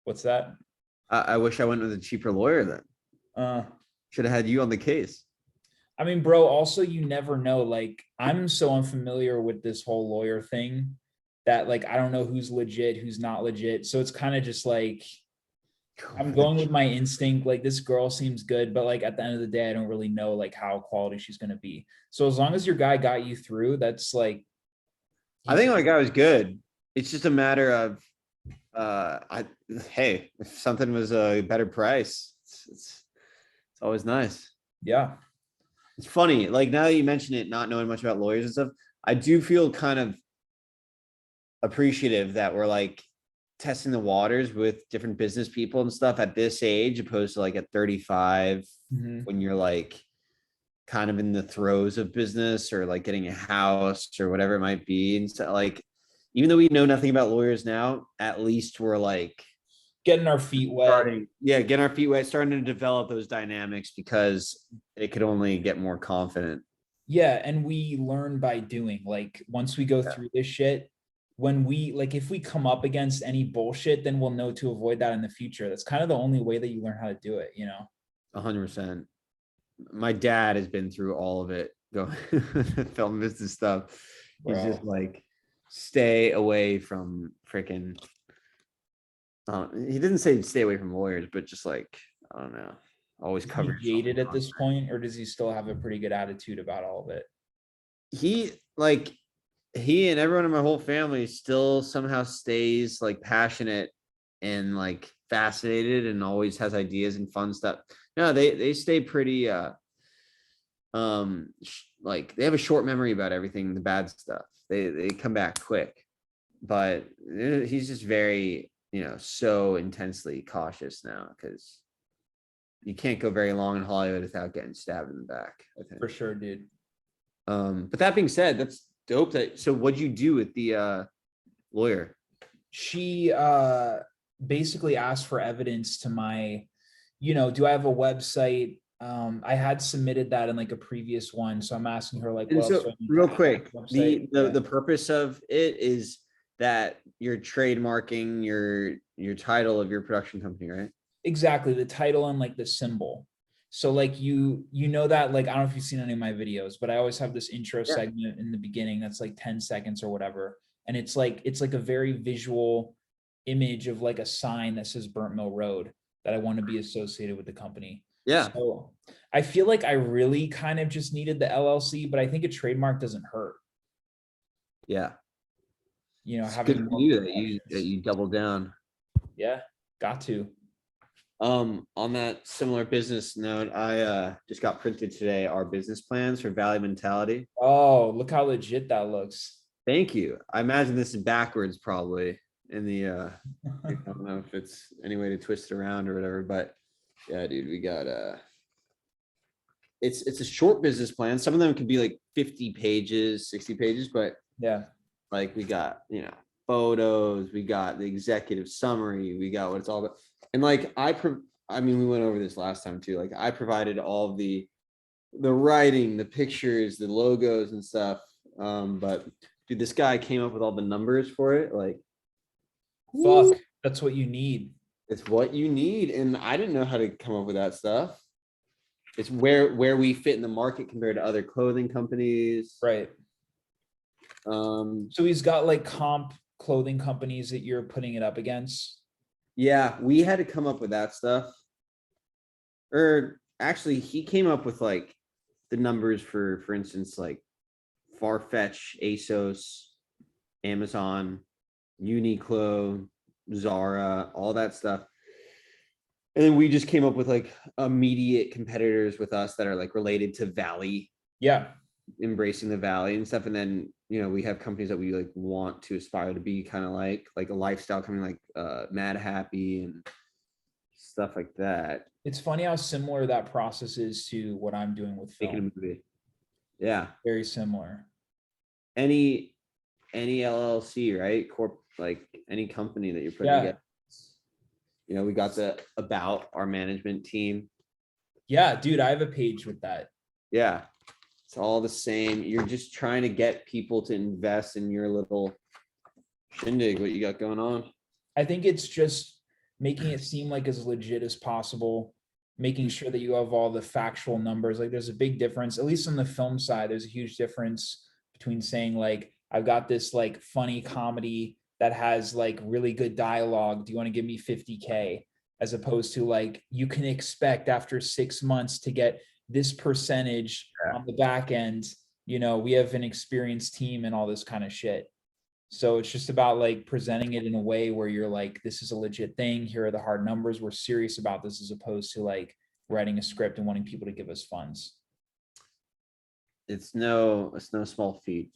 What's that? I wish I went with a cheaper lawyer then. Uh, Should have had you on the case. I mean, bro, also you never know. Like, I'm so unfamiliar with this whole lawyer thing that like I don't know who's legit, who's not legit. So it's kind of just like I'm going with my instinct. Like this girl seems good, but like at the end of the day, I don't really know like how quality she's gonna be. So as long as your guy got you through, that's like I think my guy was good. It's just a matter of I hey, if something was a better price, it's always nice. yeah. It's funny, like now that you mention it, not knowing much about lawyers and stuff, I do feel kind of appreciative that we're like testing the waters with different business people and stuff at this age, opposed to like at 35 Mhm. when you're like kind of in the throes of business or like getting a house or whatever it might be. And so like, even though we know nothing about lawyers now, at least we're like Getting our feet wet. getting our feet wet, starting to develop those dynamics because it could only get more confident. Yeah, and we learn by doing. Like once we go through this shit, when we like if we come up against any bullshit, then we'll know to avoid that in the future. That's kind of the only way that you learn how to do it, you know? 100%. My dad has been through all of it, going film business stuff. He's just Bro. like, stay away from freaking. He didn't say stay away from lawyers, but just like, I don't know, always Is cover he jaded at this point, or does he still have a pretty good attitude about all of it? he like he and everyone in my whole family still somehow stays like passionate and like fascinated and always has ideas and fun stuff. No, they stay pretty like they have a short memory about everything, the bad stuff. They come back quick. But he's just very, so intensely cautious now because you can't go very long in Hollywood without getting stabbed in the back, I think. For sure, dude. But that being said, that's dope. So what'd you do with the lawyer? She basically asked for evidence to my, do I have a website? I had submitted that in like a previous one. So I'm asking her like And what else do so I need to real add to quick, the website? the purpose of it is that you're trademarking your title of your production company, right? Exactly, the title and like the symbol. So like you know that like I don't know if you've seen any of my videos, but I always have this intro Yeah. segment in the beginning that's like 10 seconds or whatever. And it's like a very visual image of like a sign that says Burnt Mill Road that I want to be associated with the company. Yeah. So I feel like I really kind of just needed the LLC, but I think a trademark doesn't hurt. Yeah. It's good Having for more you that protections. you double down. Yeah, got to. On that similar business note, I just got printed today our business plans for Valley Mentality. Oh, look how legit that looks. Thank you. I imagine this is backwards probably in the I don't know if it's any way to twist it around or whatever, but yeah, dude, we got it's a short business plan. Some of them could be like 50 pages, 60 pages, but Yeah. like we got, photos, we got the executive summary, we got what it's all about. And like I mean, we went over this last time too. Like I provided all the writing, the pictures, the logos and stuff. But dude, this guy came up with all the numbers for it. Like, Fuck, that's what you need. it's what you need. And I didn't know how to come up with that stuff. It's where we fit in the market compared to other clothing companies. Right. So he's got like comp clothing companies that you're putting it up against. Yeah, we had to come up with that stuff. Or actually, he came up with like the numbers for instance, like Farfetch, ASOS, Amazon, Uniqlo, Zara, all that stuff. And then we just came up with like immediate competitors with us that are like related to Valley. Yeah. Embracing the Valley and stuff. And then, we have companies that we like want to aspire to be kind of like a lifestyle company like Mad Happy and stuff like that. It's funny how similar that process is to what I'm doing with Making a film. movie. Yeah. Very similar. Any LLC, right? Corp, like any company that you're putting Yeah. together. We got the about our management team. Yeah, dude, I have a page with that. Yeah. It's all the same. You're just trying to get people to invest in your little shindig, what you got going on. I think it's just making it seem like as legit as possible, making sure that you have all the factual numbers. Like there's a big difference, at least on the film side, there's a huge difference between saying like, I've got this like funny comedy that has like really good dialogue. Do you want to give me 50K? As opposed to like, you can expect after 6 months to get this percentage on the back end. You know, we have an experienced team and all this kind of shit. So it's just about like presenting it in a way where you're like, this is a legit thing. Here are the hard numbers. We're serious about this, as opposed to like writing a script and wanting people to give us funds. It's no small feat.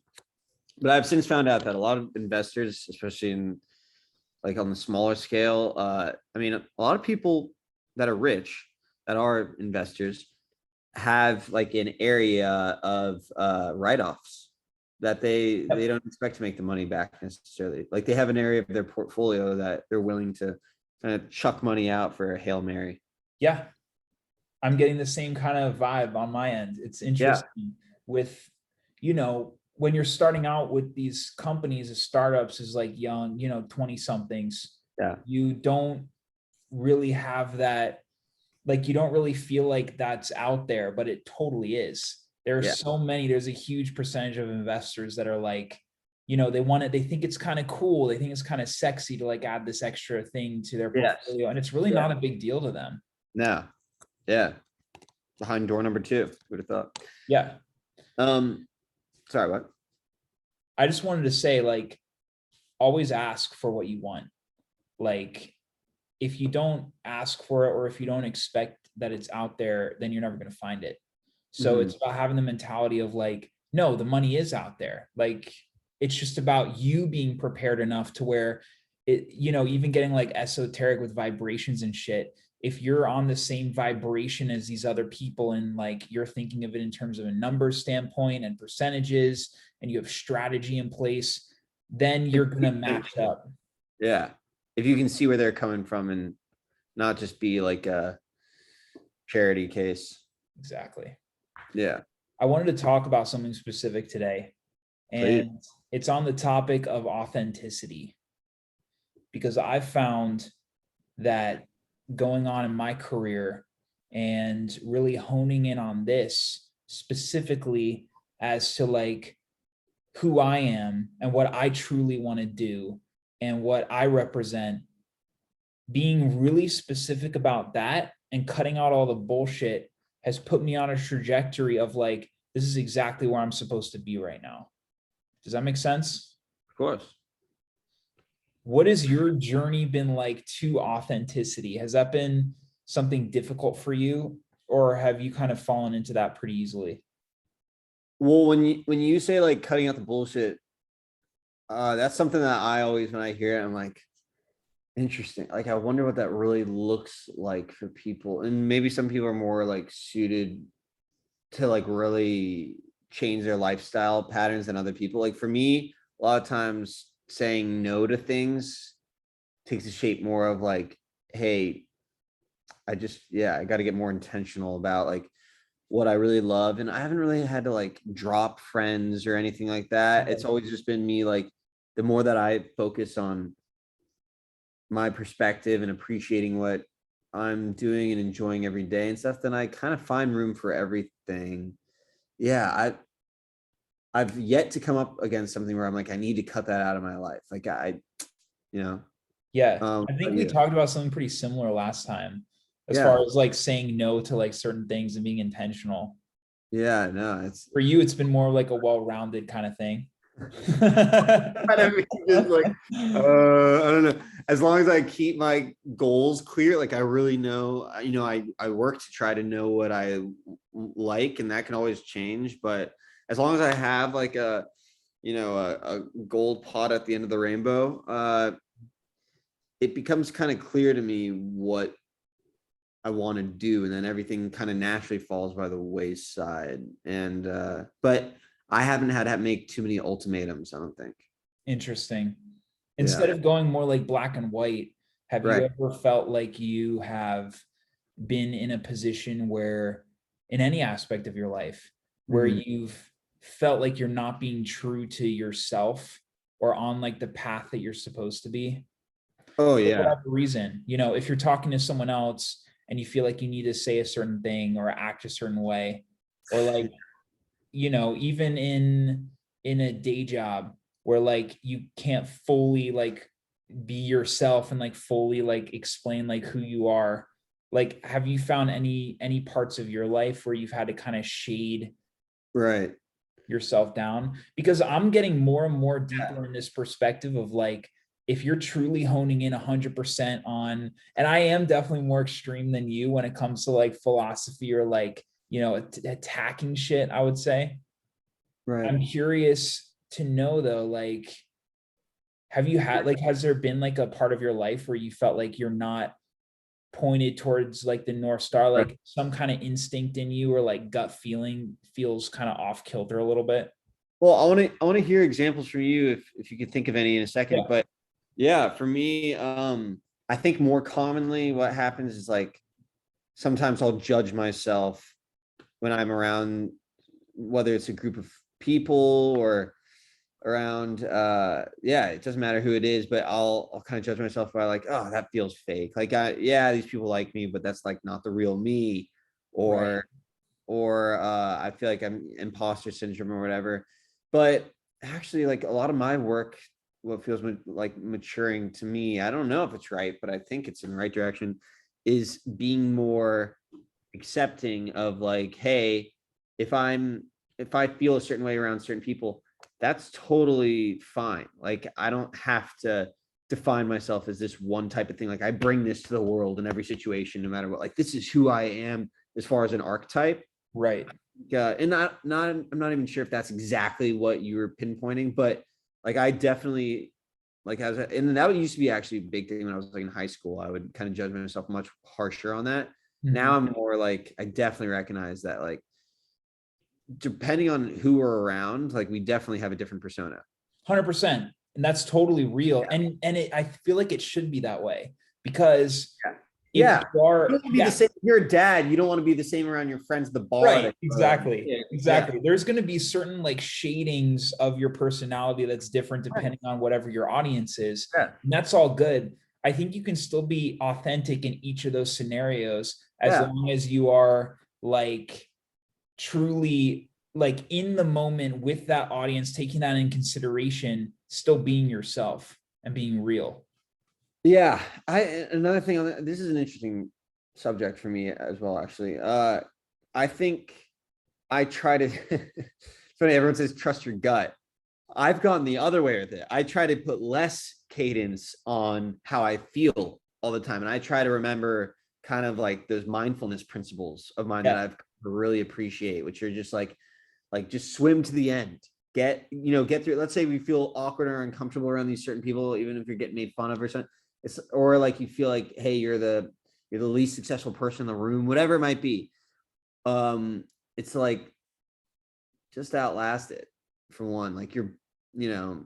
But I've since found out that a lot of investors, especially in like on the smaller scale, I mean, a lot of people that are rich, that are investors, have like an area of write-offs that they don't expect to make the money back necessarily. Like they have an area of their portfolio that they're willing to kind of chuck money out for a Hail Mary. Yeah. I'm getting the same kind of vibe on my end. It's interesting with, you know, when you're starting out with these companies as startups as like young, you know, 20 somethings, you don't really have that, like, you don't really feel like that's out there, but it totally is. There are so many, there's a huge percentage of investors that are like, you know, they want it, they think it's kind of cool. They think it's kind of sexy to like add this extra thing to their portfolio. And it's really not a big deal to them. No. Yeah. Behind door number 2. Who would have thought? Yeah. Sorry, what? I just wanted to say, like, always ask for what you want. Like, if you don't ask for it, or if you don't expect that it's out there, then you're never going to find it. So it's about having the mentality of like, no, the money is out there. Like, it's just about you being prepared enough to where it, you know, even getting like esoteric with vibrations and shit. If you're on the same vibration as these other people, and like you're thinking of it in terms of a numbers standpoint and percentages, and you have strategy in place, then you're going to match up. Yeah. If you can see where they're coming from and not just be like a charity case. Exactly. Yeah. I wanted to talk about something specific today, and it's on the topic of authenticity, because I found that going on in my career and really honing in on this specifically as to like who I am and what I truly want to do and what I represent, being really specific about that and cutting out all the bullshit has put me on a trajectory of like, this is exactly where I'm supposed to be right now. Does that make sense? Of course. What has your journey been like to authenticity? Has that been something difficult for you, or have you kind of fallen into that pretty easily? Well, when you say like cutting out the bullshit, that's something that I always, when I hear it, I'm like, interesting. Like, I wonder what that really looks like for people. And maybe some people are more like suited to like really change their lifestyle patterns than other people. Like for me, a lot of times saying no to things takes a shape more of like, hey, I got to get more intentional about like what I really love. And I haven't really had to like drop friends or anything like that. It's always just been me, like, the more that I focus on my perspective and appreciating what I'm doing and enjoying every day and stuff, then I kind of find room for everything. Yeah, I've yet to come up against something where I'm like, I need to cut that out of my life. Like Yeah, I think we talked about something pretty similar last time, as far as like saying no to like certain things and being intentional. Yeah, no, it's For you, it's been more like a well-rounded kind of thing. I mean, just like I don't know. As long as I keep my goals clear, like I really know, I work to try to know what I like, and that can always change. But as long as I have like a gold pot at the end of the rainbow, it becomes kind of clear to me what I want to do, and then everything kind of naturally falls by the wayside. And but I haven't had to make too many ultimatums, I don't think. Interesting. Instead of going more like black and white, have you ever felt like you have been in a position where, in any aspect of your life, where you've felt like you're not being true to yourself or on like the path that you're supposed to be? Oh for yeah. whatever reason. You know, if you're talking to someone else and you feel like you need to say a certain thing or act a certain way, or like, you know, even in a day job where like you can't fully like be yourself and like fully like explain like who you are. Like, have you found any parts of your life where you've had to kind of shade Right. yourself down? Because I'm getting more and more deeper in this perspective of like, if you're truly honing in 100% on, and I am definitely more extreme than you when it comes to like philosophy or like, you know, attacking shit, I would say. Right. I'm curious to know though, like, have you had like, has there been like a part of your life where you felt like you're not pointed towards like the North Star, Right. like some kind of instinct in you or like gut feeling feels kind of off kilter a little bit? Well, I want to hear examples from you if you could think of any in a second. Yeah. But yeah, for me, I think more commonly what happens is like sometimes I'll judge myself when I'm around, whether it's a group of people or around yeah, it doesn't matter who it is, but I'll kind of judge myself by like, oh, that feels fake. Like yeah, these people like me, but that's like not the real me. Right. Or I feel like I'm imposter syndrome or whatever. But actually, like a lot of my work, what feels like maturing to me, I don't know if it's right, but I think it's in the right direction, is being more accepting of like, hey, if I feel a certain way around certain people, that's totally fine. Like I don't have to define myself as this one type of thing. Like I bring this to the world in every situation, no matter what. Like this is who I am as far as an archetype. Right. Yeah, and I'm not even sure if that's exactly what you were pinpointing, but like I definitely like as a, and that used to be actually a big thing when I was like in high school. I would kind of judge myself much harsher on that. Now Mhm. I'm more like I definitely recognize that like depending on who we're around, like we definitely have a different persona. 100%. And that's totally real. And I feel like it should be that way because Yeah. if Yeah. you You are, don't want to be the yeah, same. You're a dad. You don't want to be the same around your friends at the bar. right, That, exactly. yeah. Yeah. Exactly. There's going to be certain like shadings of your personality that's different Right. depending on whatever your audience is. Yeah. And that's all good. I think you can still be authentic in each of those scenarios as Yeah. long as you are like truly like in the moment with that audience, taking that in consideration, still being yourself and being real. Yeah. Another thing on that, this is an interesting subject for me as well, actually. I think I try to it's funny, everyone says trust your gut. I've gone the other way with it. I try to put less cadence on how I feel all the time. And I try to remember kind of like those mindfulness principles of mine that Yeah. I've really appreciate, which are just like just swim to the end. Get through. Let's say we feel awkward or uncomfortable around these certain people, even if you're getting made fun of or something. It's or like you feel like, hey, you're the least successful person in the room, whatever it might be. It's like just outlast it for one. Like you know,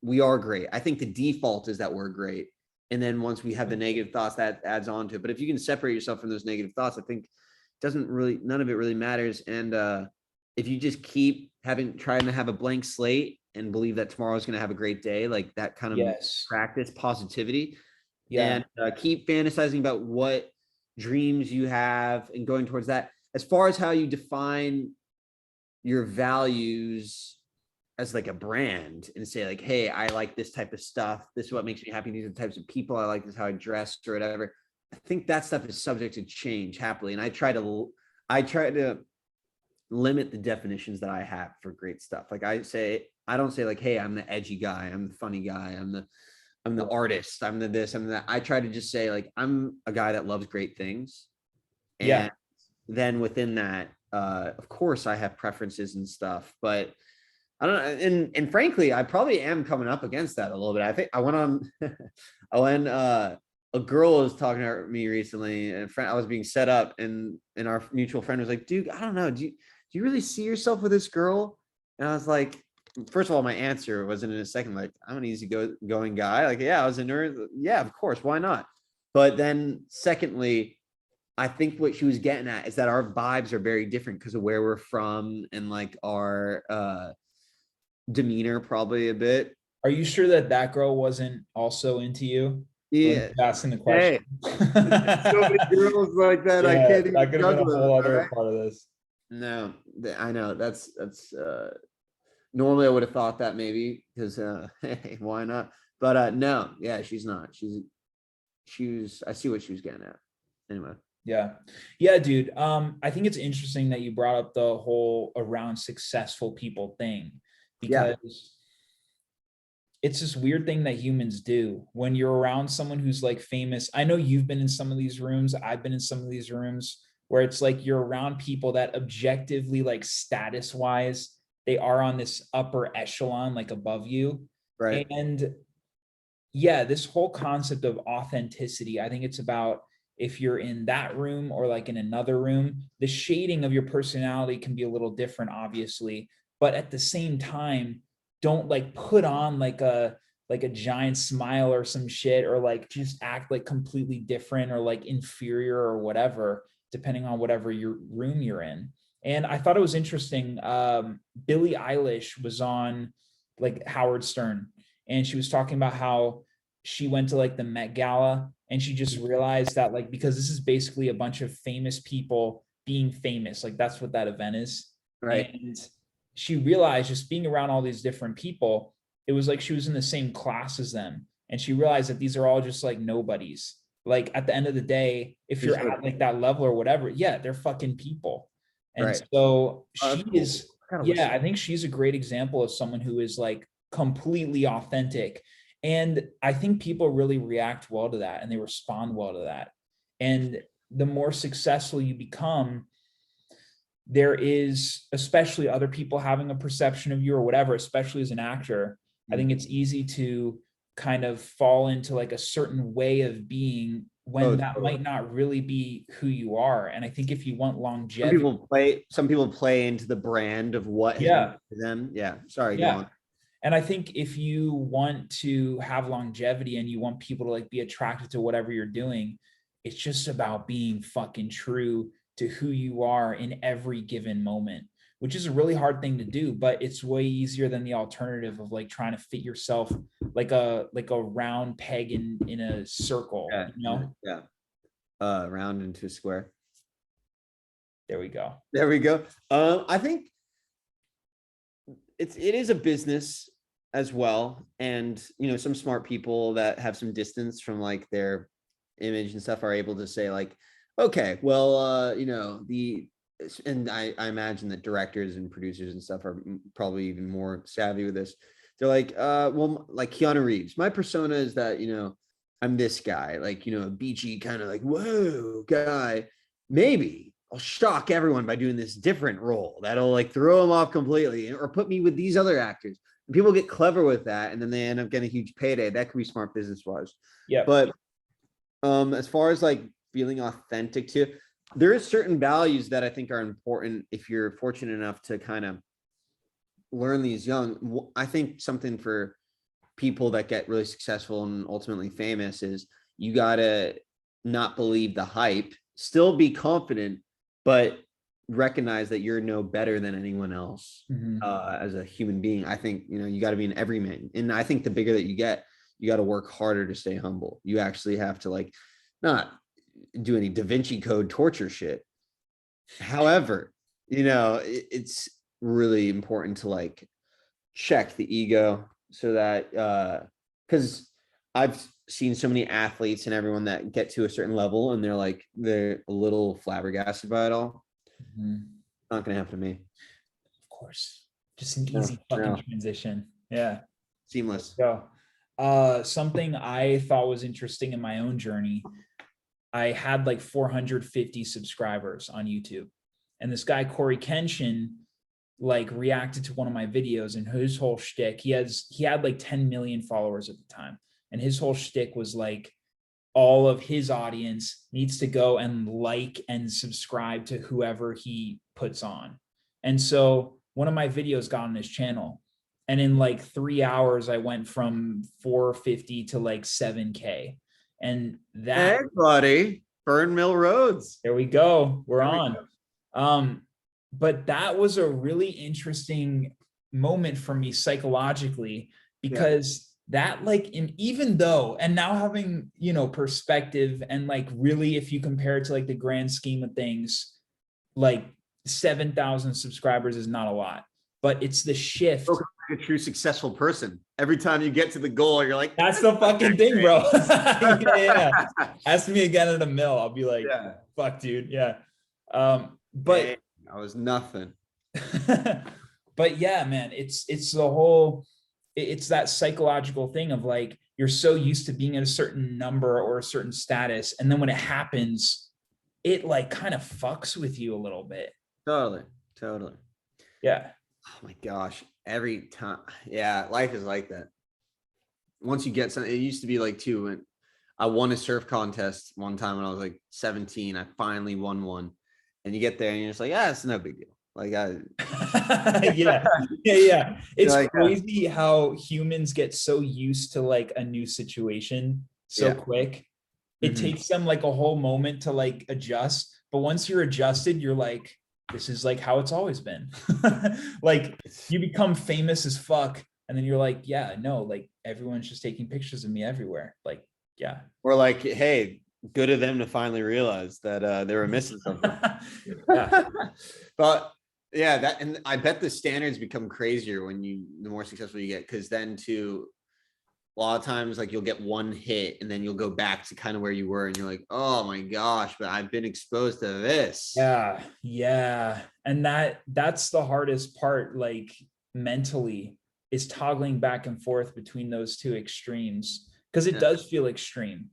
we are great. I think the default is that we're great. And then once we have the negative thoughts, that adds on to it. But if you can separate yourself from those negative thoughts, I think doesn't really none of it really matters. And if you just keep trying to have a blank slate and believe that tomorrow is going to have a great day, like that kind of Yes. practice positivity Yeah. and keep fantasizing about what dreams you have and going towards that. As far as how you define your values as like a brand and say like, hey, I like this type of stuff, this is what makes me happy, these are the types of people I like, this is how I dress or whatever. I think that stuff is subject to change happily, and I try to limit the definitions that I have for great stuff. Like I don't say like, hey, I'm the edgy guy, I'm the funny guy, I'm the artist, I'm the this, I'm that. I try to just say like I'm a guy that loves great things. Yeah. And then within that, of course I have preferences and stuff, but I don't know. And frankly, I probably am coming up against that a little bit. I think I went on I went a girl was talking to me recently, and I was being set up, and our mutual friend was like, dude, I don't know. Do you really see yourself with this girl? And I was like, first of all, my answer wasn't in a second, like, I'm an going guy. Like, yeah, I was a nerd. Yeah, of course, why not? But then secondly, I think what she was getting at is that our vibes are very different because of where we're from and like our demeanor probably a bit. Are you sure that that girl wasn't also into you? Yeah. Asking the Hey, question. so many girls like that. I Yeah, can't that even could have been a juggle whole it. other All right. part of this. No, I know that's normally I would have thought that maybe because hey, why not? But no, yeah, she's not. She was I see what she was getting at. Anyway. Yeah. Yeah, dude. I think it's interesting that you brought up the whole around successful people thing Yeah. because it's this weird thing that humans do when you're around someone who's like famous. I know you've been in some of these rooms, I've been in some of these rooms where it's like you're around people that objectively, like status wise, they are on this upper echelon, like above you. Right. And yeah, this whole concept of authenticity, I think it's about if you're in that room or like in another room, the shading of your personality can be a little different, obviously, but at the same time, don't like put on like a giant smile or some shit or like just act like completely different or like inferior or whatever, depending on whatever your room you're in. And I thought it was interesting. Billie Eilish was on like Howard Stern, and she was talking about how she went to like the Met Gala and she just realized that like because this is basically a bunch of famous people being famous, like that's what that event is. Right. And she realized just being around all these different people, it was like she was in the same class as them, and she realized that these are all just like nobodies. Like at the end of the day, if you're at like that level or whatever, yeah, they're fucking people. And Right. so Oh, she that's cool. is, I gotta yeah, listen. I think she's a great example of someone who is like completely authentic. And I think people really react well to that and they respond well to that. And the more successful you become, there is, especially other people having a perception of you or whatever, especially as an actor, I think it's easy to kind of fall into like a certain way of being when Oh, that totally. might not really be who you are. And I think if you want Some longevity, people play. Some people play into the brand of what has been yeah, for them. Yeah. Sorry. Go yeah. on. And I think if you want to have longevity and you want people to like be attracted to whatever you're doing, it's just about being fucking true to who you are in every given moment, which is a really hard thing to do, but it's way easier than the alternative of like trying to fit yourself like a round peg in a circle, Yeah. you know? Yeah. Round into a square. There we go. There we go. I think it is a business as well, and some smart people that have some distance from like their image and stuff are able to say like, okay, well, and I imagine that directors and producers and stuff are probably even more savvy with this. They're like, well, like Keanu Reeves, my persona is that I'm this guy, like a beachy kind of like whoa guy. Maybe I'll shock everyone by doing this different role that'll like throw them off completely, or put me with these other actors. And people get clever with that, and then they end up getting a huge payday. That could be smart business wise. Yeah. But as far as like feeling authentic to, there is certain values that I think are important if you're fortunate enough to kind of learn these young. I think something for people that get really successful and ultimately famous is you gotta not believe the hype, still be confident, but recognize that you're no better than anyone else. As a human being, I think you got to be an everyman, and I think the bigger that you get, you got to work harder to stay humble. You actually have to like not do any Da Vinci Code torture shit. However, it's really important to like check the ego so that because I've seen so many athletes and everyone that get to a certain level and they're a little flabbergasted by it all. Not gonna happen to me. Of course. Just an No, easy fucking no. transition. Yeah. Seamless. So, something I thought was interesting in my own journey, I had like 450 subscribers on YouTube. And this guy, Corey Kenshin, like reacted to one of my videos, and his whole shtick, he had like 10 million followers at the time. And his whole shtick was like all of his audience needs to go and like and subscribe to whoever he puts on. And so one of my videos got on his channel, and in like 3 hours, I went from 450 to like 7K. And that, Hey, buddy. Burn Mill Roads. there we go. We're There we on. But that was a really interesting moment for me psychologically, because that like even though, and now having, you know, perspective, and like really if you compare it to like the grand scheme of things, like 7,000 subscribers is not a lot, but it's the shift. Like a true successful person. Every time you get to the goal, you're like, That's the fucking thing, bro. Yeah. Ask me again at a mill. I'll be like, yeah, fuck, dude. Yeah. But hey, I was nothing. but yeah, man, it's the whole, it's that psychological thing of like, you're so used to being at a certain number or a certain status, and then when it happens, it like kind of fucks with you a little bit. Totally. Totally. Yeah. Oh my gosh. Every time. Yeah. Life is like that. Once you get something, it used to be like too, when I won a surf contest one time when I was like 17, I finally won one. And you get there and you're just like, yeah, it's no big deal. Like Yeah. Yeah. It's like, crazy how humans get so used to like a new situation so yeah. quick. It Mhm. takes them like a whole moment to like adjust. But once you're adjusted, you're like, this is like how it's always been. Like you become famous as fuck. And then you're like, yeah, no, like everyone's just taking pictures of me everywhere. Like, yeah. Or like, hey, good of them to finally realize that they were missing something. Yeah. But yeah, that, and I bet the standards become crazier when the more successful you get, because then too, a lot of times like you'll get one hit and then you'll go back to kind of where you were and you're like, oh my gosh, but I've been exposed to this. Yeah. Yeah. And that's the hardest part, like mentally, is toggling back and forth between those two extremes, because it does feel extreme.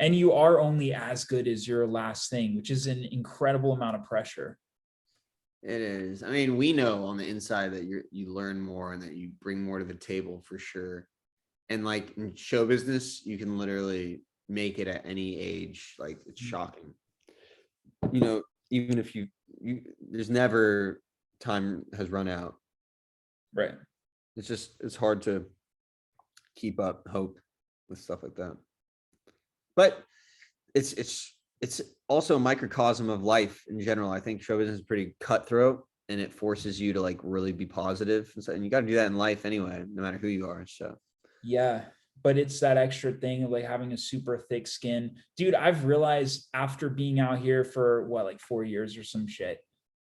And you are only as good as your last thing, which is an incredible amount of pressure. It is. I mean, we know on the inside that you learn more and that you bring more to the table for sure. And like in show business, you can literally make it at any age. Like it's shocking. You know, even if you there's never time has run out. Right. It's hard to keep up hope with stuff like that. But it's also a microcosm of life in general. I think show business is pretty cutthroat and it forces you to like really be positive and so, and you got to do that in life anyway, no matter who you are. So Yeah. But it's that extra thing of like having a super thick skin. Dude, I've realized after being out here for what, like 4 years or some shit,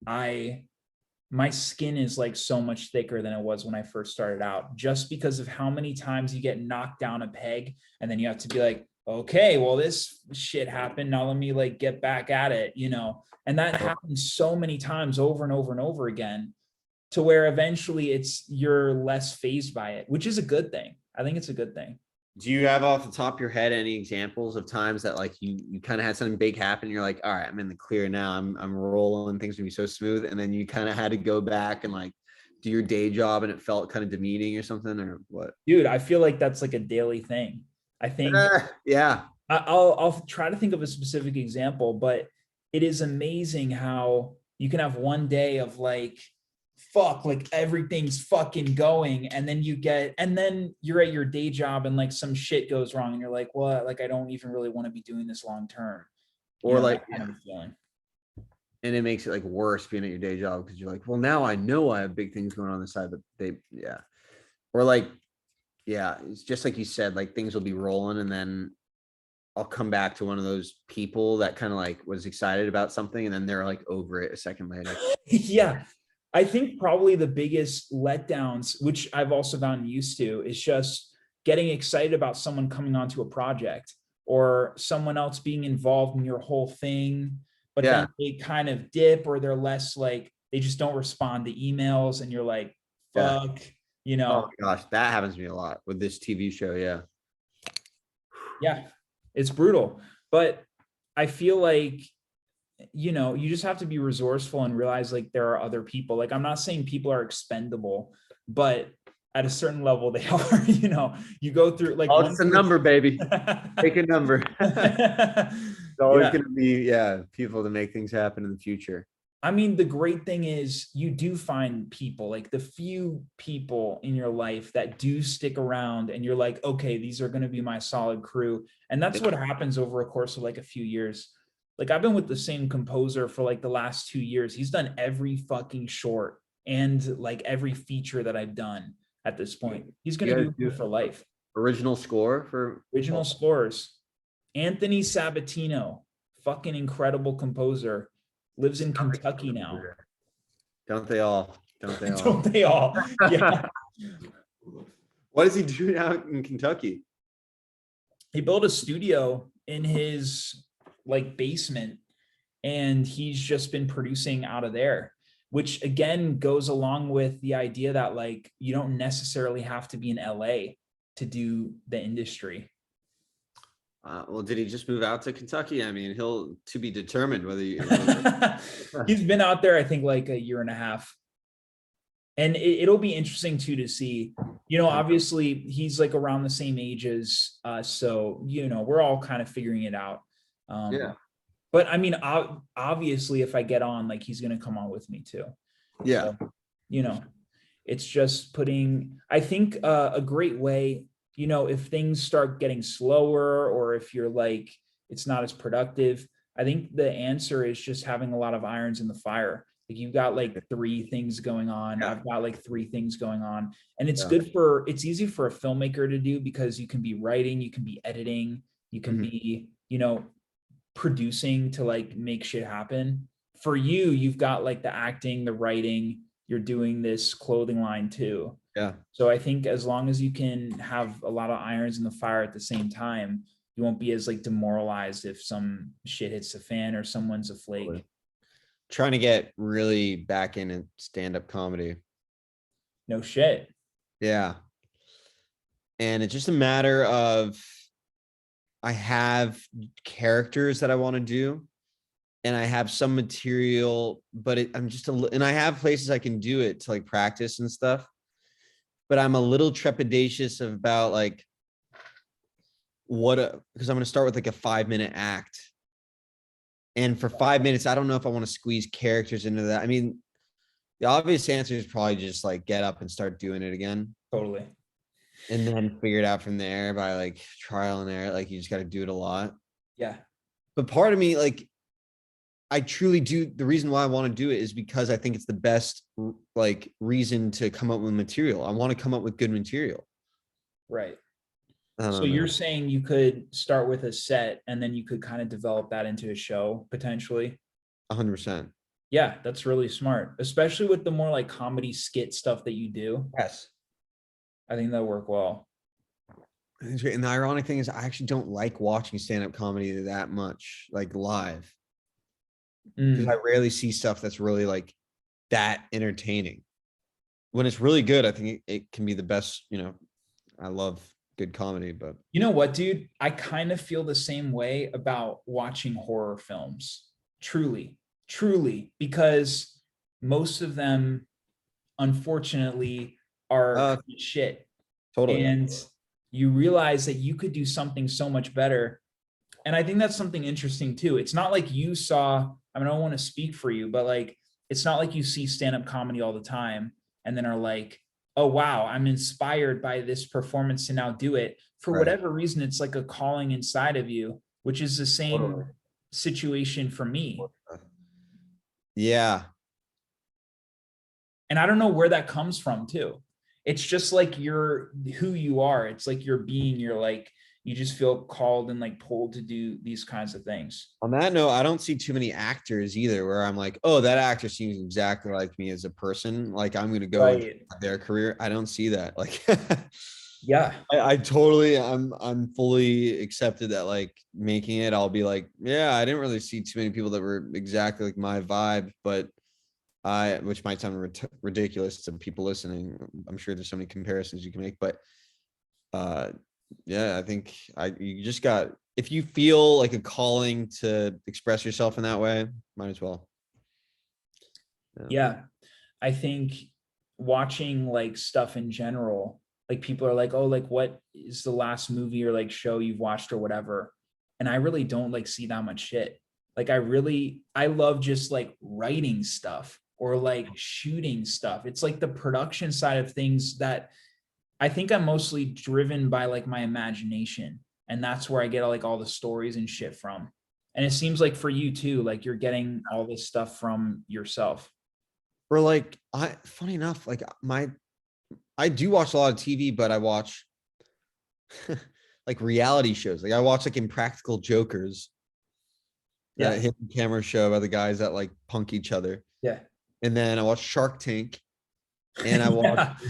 my skin is like so much thicker than it was when I first started out, just because of how many times you get knocked down a peg and then you have to be like, okay, well, this shit happened. Now let me like get back at it, you know? And that happens so many times over and over and over again, to where eventually you're less fazed by it, which is a good thing. I think it's a good thing. do you have off the top of your head any examples of times that like you kind of had something big happen? You're like, all right, I'm in the clear now. I'm rolling. Things gonna be so smooth, and then you kind of had to go back and like do your day job, and it felt kind of demeaning or something, or what? Dude, I feel like that's like a daily thing. I think Yeah. I'll try to think of a specific example, but it is amazing how you can have one day of like, fuck, like everything's fucking going, and then you're at your day job and like some shit goes wrong and you're like, what? Like I don't even really want to be doing this long term. Or like, kind of feeling. and it makes it like worse being at your day job because you're like, well, now I know I have big things going on the side, but yeah. Or like, yeah, it's just like you said, like things will be rolling and then I'll come back to one of those people that kind of like was excited about something and then they're like over it a second later. Yeah. I think probably the biggest letdowns, which I've also gotten used to, is just getting excited about someone coming onto a project or someone else being involved in your whole thing, but then they kind of dip, or they're less like, they just don't respond to emails and you're like, fuck, you Oh know. my gosh, that happens to me a lot with this TV show. Yeah. Yeah, it's brutal. But I feel like, you know, you just have to be resourceful and realize like there are other people. Like I'm not saying people are expendable, but at a certain level they are. You know, you go through like, Oh, it's a number, baby. Take a number. It's always going to be, people to make things happen in the future. I mean, the great thing is you do find people, like the few people in your life that do stick around and you're like, okay, these are going to be my solid crew. And that's what happens over a course of like a few years. Like I've been with the same composer for like the last 2 years. He's done every fucking short and like every feature that I've done at this point. He's going to be with me for life. Original score for Original scores. Anthony Sabatino, fucking incredible composer, lives in Kentucky now. Don't they all? Don't they all? Don't they all? Yeah. What does he do out in Kentucky? He built a studio in his like basement, and he's just been producing out of there, which again goes along with the idea that like you don't necessarily have to be in LA to do the industry. Well, did he just move out to Kentucky? I mean, he'll to be determined whether you. He's been out there, I think, like a year and a half. And it'll be interesting too to see, you know, obviously he's like around the same age as us. So, you know, we're all kind of figuring it out. Yeah. But I mean, obviously, if I get on, like he's going to come on with me too. Yeah. So, you know, it's just putting, I think a great way, you know, if things start getting slower or if you're like, it's not as productive, I think the answer is just having a lot of irons in the fire. Like you've got like 3 things going on. Yeah. I've got like 3 things going on. And it's Yeah. good for, it's easy for a filmmaker to do because you can be writing, you can be editing, you can be, you know, producing to like make shit happen. For you, you've got like the acting, the writing, you're doing this clothing line too. Yeah. So I think as long as you can have a lot of irons in the fire at the same time, you won't be as like demoralized if some shit hits the fan or someone's a flake. Totally. Trying to get really back in stand-up comedy. No shit. Yeah. And it's just a matter of I have characters that I want to do and I have some material, but I'm just and I have places I can do it to like practice and stuff. But I'm a little trepidatious about like because I'm going to start with like a 5-minute act. And for 5 minutes, I don't know if I want to squeeze characters into that. I mean, the obvious answer is probably just like get up and start doing it again. Totally. And then figure it out from there by like trial and error. Like you just got to do it a lot. Yeah. But part of me, like, I truly do. The reason why I want to do it is because I think it's the best like reason to come up with material. I want to come up with good material. Right. So you're saying you could start with a set and then you could kind of develop that into a show potentially? 100%. Yeah, that's really smart, especially with the more like comedy skit stuff that you do. Yes. I think that'll work well. And the ironic thing is I actually don't like watching stand-up comedy that much, like live. Because I rarely see stuff that's really like that entertaining. When it's really good, I think it can be the best, you know. I love good comedy, but you know what, dude? I kind of feel the same way about watching horror films. Truly, because most of them, unfortunately, are shit. Totally. And you realize that you could do something so much better. And I think that's something interesting too. It's not like you saw, I mean, I don't want to speak for you, but like, it's not like you see stand-up comedy all the time and then are like, oh, wow, I'm inspired by this performance to now do it. For whatever reason, it's like a calling inside of you, which is the same situation for me. Yeah. And I don't know where that comes from too. It's just like you're who you are. It's like you're being, you're like, you just feel called and like pulled to do these kinds of things. On that note, I don't see too many actors either where I'm like, oh, that actor seems exactly like me as a person. Like I'm going to go into their career. I don't see that. Like, yeah, I totally, I'm fully accepted that like making it, I'll be like, yeah, I didn't really see too many people that were exactly like my vibe, but which might sound ridiculous to people listening. I'm sure there's so many comparisons you can make, but yeah, I think you just got, if you feel like a calling to express yourself in that way, might as well. Yeah. I think watching like stuff in general, like people are like, oh, like what is the last movie or like show you've watched or whatever. And I really don't like see that much shit. Like I love just like writing stuff or like shooting stuff. It's like the production side of things that I think I'm mostly driven by like my imagination. And that's where I get like all the stories and shit from. And it seems like for you too, like you're getting all this stuff from yourself. Or like, funny enough, like I do watch a lot of TV, but I watch like reality shows. Like I watch like Impractical Jokers, that Yeah. hidden camera show about the guys that like punk each other. Yeah. And then I watch Shark Tank, and I watch,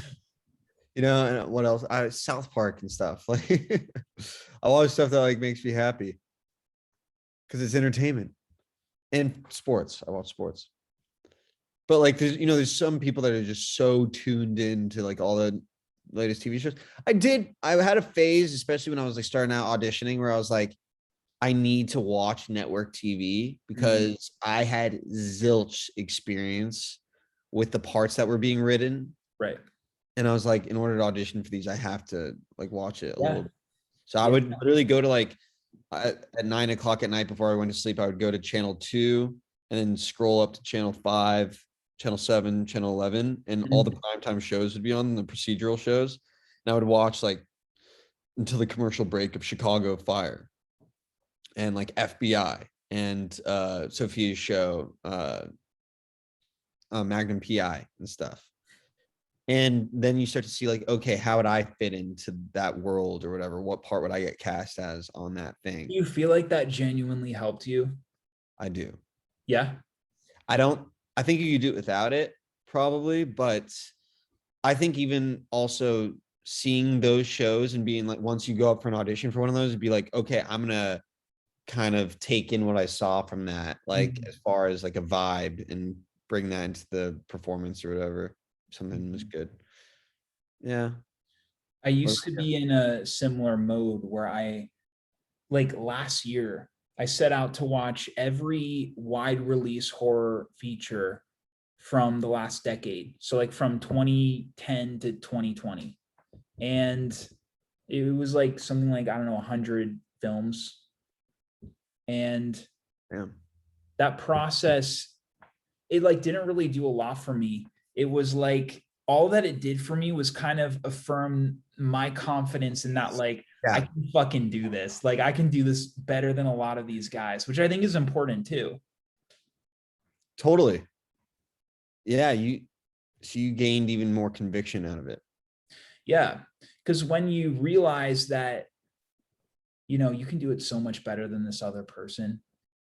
Yeah. and what else? South Park and stuff. Like I watch stuff that like makes me happy because it's entertainment and sports. I watch sports. But like there's some people that are just so tuned in to like all the latest TV shows. I had a phase, especially when I was like starting out auditioning, where I was like, I need to watch network TV because I had zilch experience with the parts that were being written. Right. And I was like, in order to audition for these, I have to like watch it a Yeah. little bit. So I Yeah. would literally go to like at 9 o'clock at night before I went to sleep, I would go to channel 2 and then scroll up to channel 5, channel 7, channel 11, and all the primetime shows would be on, the procedural shows. And I would watch like until the commercial break of Chicago Fire and like FBI and Sophia's show, Magnum PI and stuff. And then you start to see like, okay, how would I fit into that world or whatever? What part would I get cast as on that thing? Do you feel like that genuinely helped you? I do. Yeah. I think you could do it without it probably, but I think even also seeing those shows and being like, once you go up for an audition for one of those, it'd be like, okay, I'm gonna kind of take in what I saw from that, like as far as like a vibe, and bring that into the performance or whatever. Something was good. Yeah. I used to be in a similar mode where like last year, I set out to watch every wide release horror feature from the last decade. So like from 2010 to 2020. And it was like something like, I don't know, 100 films. And that process, it like didn't really do a lot for me. It was like all that it did for me was kind of affirm my confidence in that, like, I can fucking do this. Like I can do this better than a lot of these guys, which I think is important too. Totally. Yeah, you gained even more conviction out of it. Yeah, because when you realize that, you can do it so much better than this other person,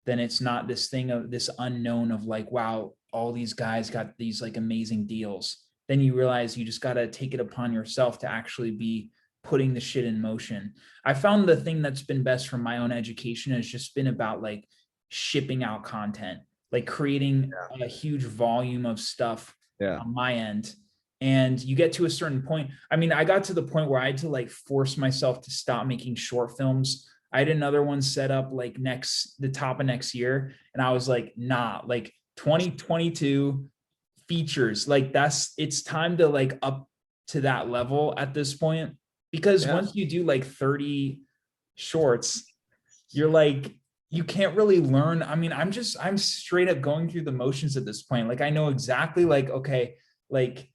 then it's not this thing of this unknown of like, wow, all these guys got these like amazing deals. Then you realize you just got to take it upon yourself to actually be putting the shit in motion. I found the thing that's been best for my own education has just been about like shipping out content, like creating a huge volume of stuff on my end. And you get to a certain point. I mean, I got to the point where I had to like force myself to stop making short films. I had another one set up like the top of next year. And I was like, nah, like 2022 features, like it's time to like up to that level at this point. Because once you do like 30 shorts, you're like, you can't really learn. I mean, I'm straight up going through the motions at this point. Like I know exactly like, okay, like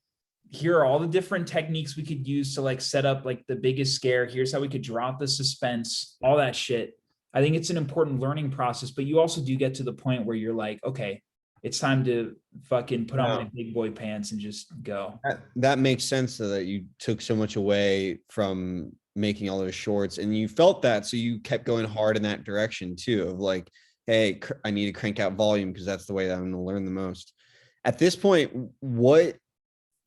here are all the different techniques we could use to like set up like the biggest scare. Here's how we could draw out the suspense, all that shit. I think it's an important learning process, but you also do get to the point where you're like, okay, it's time to fucking put on my big boy pants and just go. That makes sense, though, that you took so much away from making all those shorts and you felt that. So you kept going hard in that direction too, of like, hey, I need to crank out volume because that's the way that I'm going to learn the most. At this point, what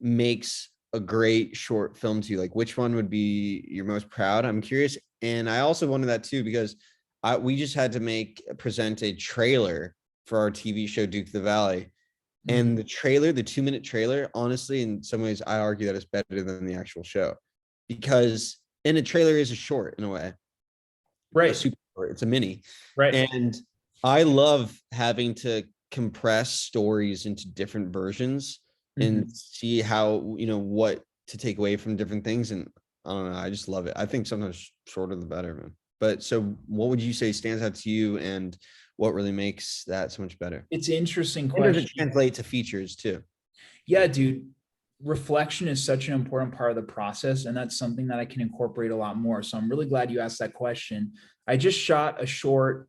makes a great short film to you? Like which one would be your most proud? I'm curious. And I also wanted that too, because we just had to present a trailer for our TV show, Duke of the Valley. And the trailer, the 2-minute trailer, honestly, in some ways, I argue that it's better than the actual show, because a trailer is a short in a way, right? A super short, it's a mini, right? And I love having to compress stories into different versions and see how, what to take away from different things. And I don't know, I just love it. I think sometimes shorter the better, man. But so, what would you say stands out to you, and what really makes that so much better? It's an interesting question. Does it translate to features too? Yeah, dude. Reflection is such an important part of the process, and that's something that I can incorporate a lot more. So I'm really glad you asked that question. I just shot a short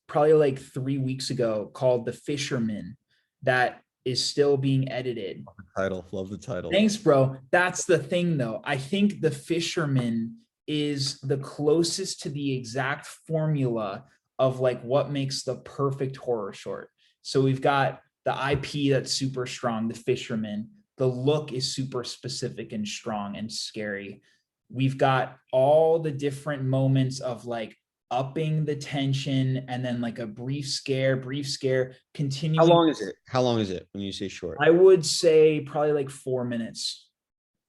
probably like 3 weeks ago called The Fisherman that is still being edited. Love the title. Thanks, bro. That's the thing though. I think The Fisherman is the closest to the exact formula of like what makes the perfect horror short. So we've got the IP that's super strong, the fisherman. The look is super specific and strong and scary. We've got all the different moments of like upping the tension and then like a brief scare, continuing. How long is it? How long is it when you say short? I would say probably like 4 minutes.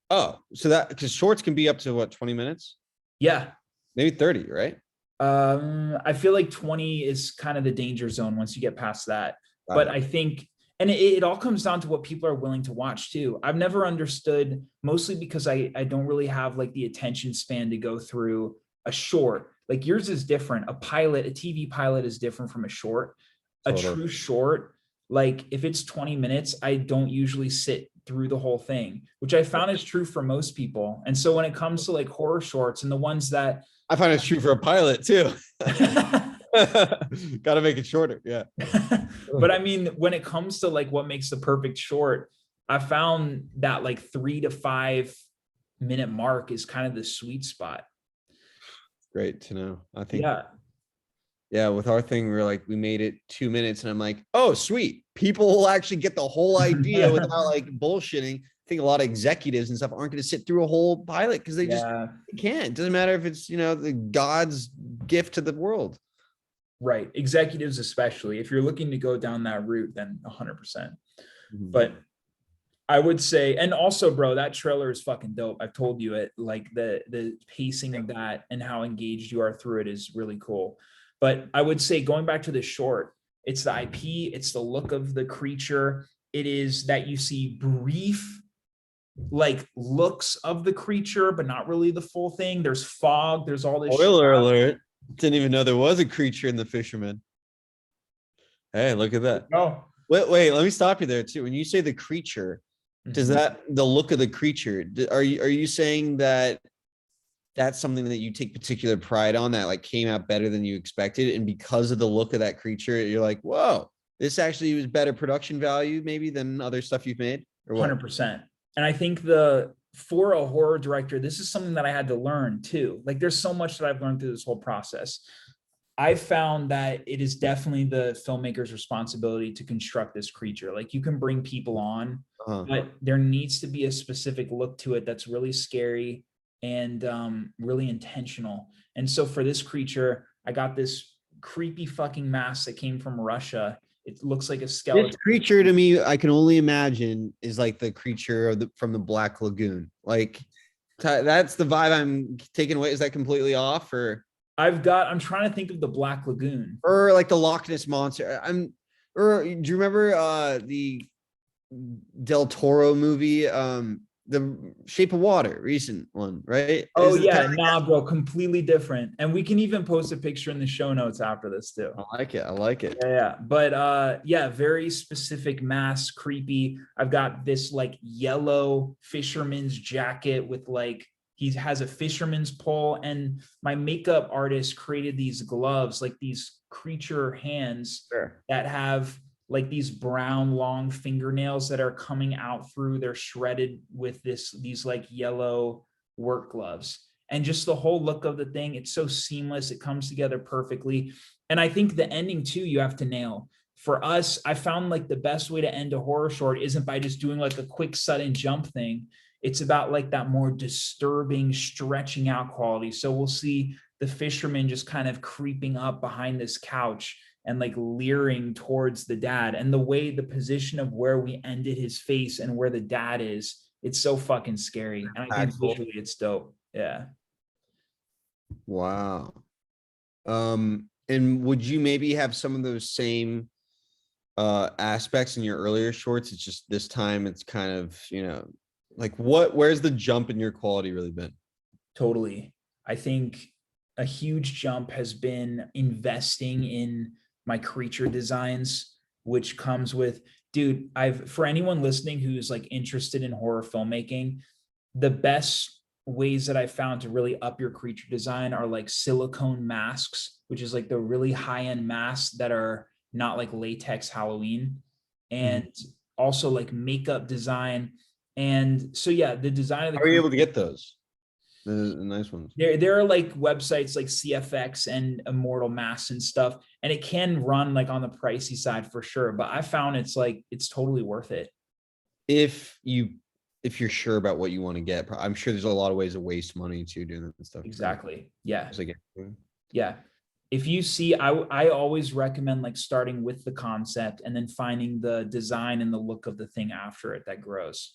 Oh, so that because shorts can be up to what, 20 minutes? Yeah. Maybe 30, right? I feel like 20 is kind of the danger zone once you get past that. Got But it. I think, and it all comes down to what people are willing to watch too. I've never understood, mostly because I don't really have like the attention span to go through a short. Like yours is different. A TV pilot is different from a short. A Totally. true short, like if it's 20 minutes, I don't usually sit through the whole thing, which I found is true for most people. And so when it comes to like horror shorts and the ones that I find it's true for a pilot too. Got to make it shorter. Yeah. but I mean, when it comes to like what makes the perfect short, I found that like 3 to 5 minute mark is kind of the sweet spot. Great to know. I think, Yeah. with our thing, we made it 2 minutes and I'm like, oh, sweet. People will actually get the whole idea without like bullshitting. I think a lot of executives and stuff aren't going to sit through a whole pilot because they just can't. It doesn't matter if it's, the God's gift to the world. Right. Executives, especially if you're looking to go down that route, then 100%. But I would say, and also, bro, that trailer is fucking dope. I've told you it, like the pacing of that and how engaged you are through it is really cool. But I would say, going back to the short, it's the IP, it's the look of the creature. It is that you see brief like looks of the creature, but not really the full thing. There's fog, there's all this Spoiler alert. Didn't even know there was a creature in The Fisherman. Hey, look at that. Oh, Wait, let me stop you there too. When you say the creature, does that the look of the creature? Are you saying that that's something that you take particular pride on, that like came out better than you expected, and because of the look of that creature, you're like, whoa, this actually was better production value maybe than other stuff you've made? Or what? 100%. And I think for a horror director, this is something that I had to learn too. Like there's so much that I've learned through this whole process. I found that it is definitely the filmmaker's responsibility to construct this creature. Like you can bring people on, but there needs to be a specific look to it that's really scary and really intentional. And so for this creature, I got this creepy fucking mask that came from Russia. It looks like a skeleton. This creature to me, I can only imagine, is like the creature from the Black Lagoon. Like that's the vibe I'm taking away. Is that completely off, or? I'm trying to think of the Black Lagoon. Or like the Loch Ness Monster. Do you remember the Del Toro movie, The Shape of Water, recent one, right? Oh yeah, nah, bro, completely different. And we can even post a picture in the show notes after this too. I like it. Yeah. But very specific mask, creepy. I've got this like yellow fisherman's jacket with like, he has a fisherman's pole, and my makeup artist created these gloves, like these creature hands that have like these brown long fingernails that are coming out through. They're shredded with these like yellow work gloves, and just the whole look of the thing. It's so seamless. It comes together perfectly. And I think the ending too, you have to nail. For us, I found like the best way to end a horror short isn't by just doing like a quick sudden jump thing. It's about like that more disturbing stretching out quality. So we'll see the fisherman just kind of creeping up behind this couch and like leering towards the dad, and the way the position of where we ended his face and where the dad is, it's so fucking scary. And I think visually it's dope. Yeah. Wow. And would you maybe have some of those same aspects in your earlier shorts? It's just this time it's kind of, like where's the jump in your quality really been? Totally. I think a huge jump has been investing in my creature designs, which comes with, dude, for anyone listening who's like interested in horror filmmaking, the best ways that I found to really up your creature design are like silicone masks, which is like the really high-end masks that are not like latex Halloween, and also like makeup design. And so, yeah, the design of the How are you able to get those? The nice ones. There are like websites like CFX and Immortal Mass and stuff, and it can run like on the pricey side for sure. But I found it's totally worth it. If you're sure about what you want to get, I'm sure there's a lot of ways to waste money too doing that stuff. Exactly. Yeah. Just like, Yeah. If you see, I always recommend like starting with the concept and then finding the design and the look of the thing after it that grows.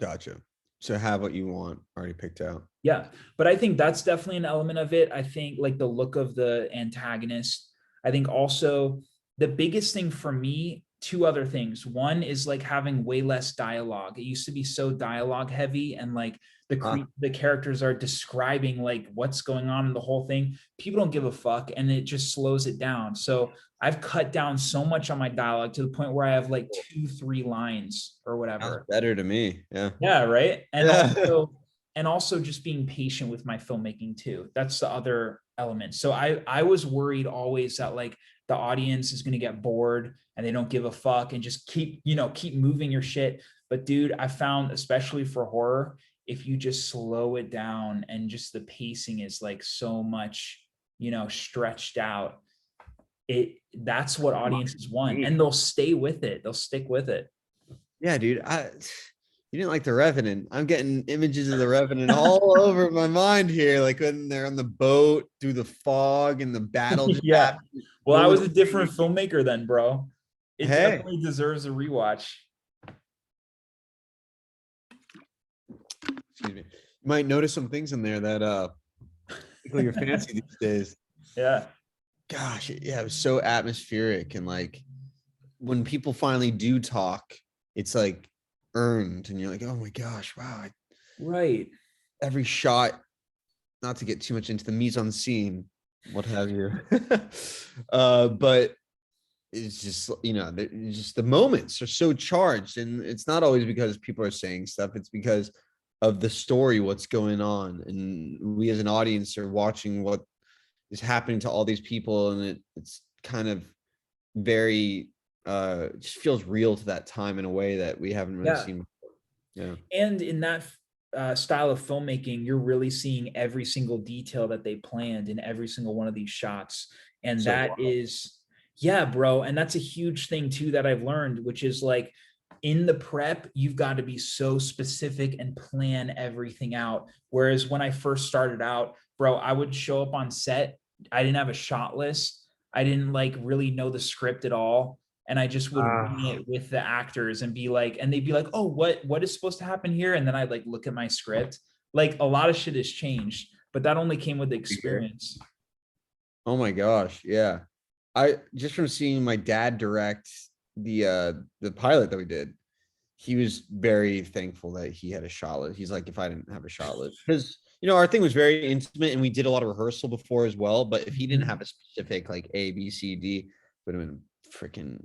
gotcha. So have what you want already picked out. Yeah. But I think that's definitely an element of it. I think like the look of the antagonist. I think also the biggest thing for me, two other things. One is like having way less dialogue. It used to be so dialogue heavy and like the characters are describing like what's going on in the whole thing. People don't give a fuck and it just slows it down. So I've cut down so much on my dialogue to the point where I have like 2-3 lines or whatever. Sounds better to me. Yeah. Yeah, right. And Yeah. also just being patient with my filmmaking too. That's the other element. So I was worried always that like the audience is going to get bored and they don't give a fuck and just keep moving your shit. But dude, I found especially for horror, if you just slow it down and just the pacing is like so much, stretched out, that's what audiences want and they'll stay with it. They'll stick with it. Yeah, dude. You didn't like The Revenant. I'm getting images of The Revenant all over my mind here. Like when they're on the boat through the fog and the battle. Yeah. Well, I was a different filmmaker then, bro. It Hey. definitely deserves a rewatch. Excuse me. You might notice some things in there that tickle your fancy these days. Yeah. Gosh, yeah, it was so atmospheric and like when people finally do talk, it's like earned and you're like, oh my gosh, wow. Right. Every shot, not to get too much into the mise en scene, what have you. But it's just, just the moments are so charged. And it's not always because people are saying stuff, it's because of the story, what's going on. And we as an audience are watching what is happening to all these people. And it's kind of very just feels real to that time in a way that we haven't really seen before. Yeah. And in that style of filmmaking, you're really seeing every single detail that they planned in every single one of these shots. And so, that is, yeah, bro. And that's a huge thing too that I've learned, which is like in the prep, you've got to be so specific and plan everything out. Whereas when I first started out, bro, I would show up on set. I didn't have a shot list. I didn't like really know the script at all. And I just would wing it with the actors and be like, and they'd be like, oh, what is supposed to happen here? And then I'd like look at my script. Like a lot of shit has changed, but that only came with the experience. Oh my gosh. Yeah. I just from seeing my dad direct the pilot that we did, he was very thankful that he had a shot list. He's like, if I didn't have a shot list, because our thing was very intimate and we did a lot of rehearsal before as well. But if he didn't have a specific like A, B, C, D, would have been freaking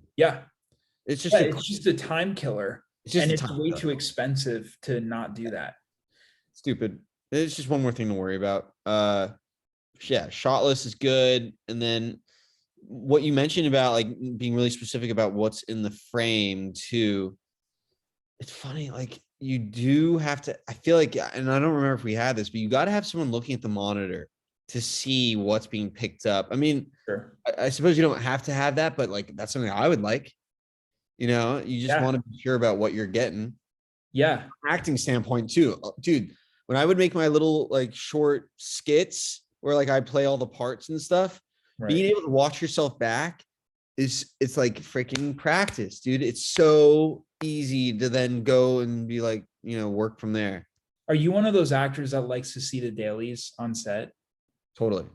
it's just a time killer. And it's way too expensive to not do that. Stupid. It's just one more thing to worry about. Shot list is good. And then what you mentioned about like being really specific about what's in the frame too. It's funny, like you do have to, I feel like, and I don't remember if we had this, but you got to have someone looking at the monitor to see what's being picked up. I mean, sure. I suppose you don't have to have that, but like that's something I would like. You just want to be sure about what you're getting. Yeah. Acting standpoint too. Dude, when I would make my little like short skits where like I play all the parts and stuff, being able to watch yourself back it's like freaking practice, dude. It's so easy to then go and be like, work from there. Are you one of those actors that likes to see the dailies on set? Totally.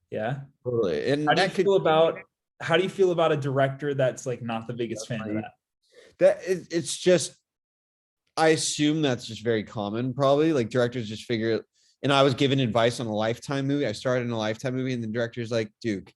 Yeah. Totally. And how do you feel about a director that's like not the biggest fan of that? It's just, I assume that's just very common, probably. Like directors just figure it. And I was given advice on a Lifetime movie. I started in a Lifetime movie, and the director's like, Duke,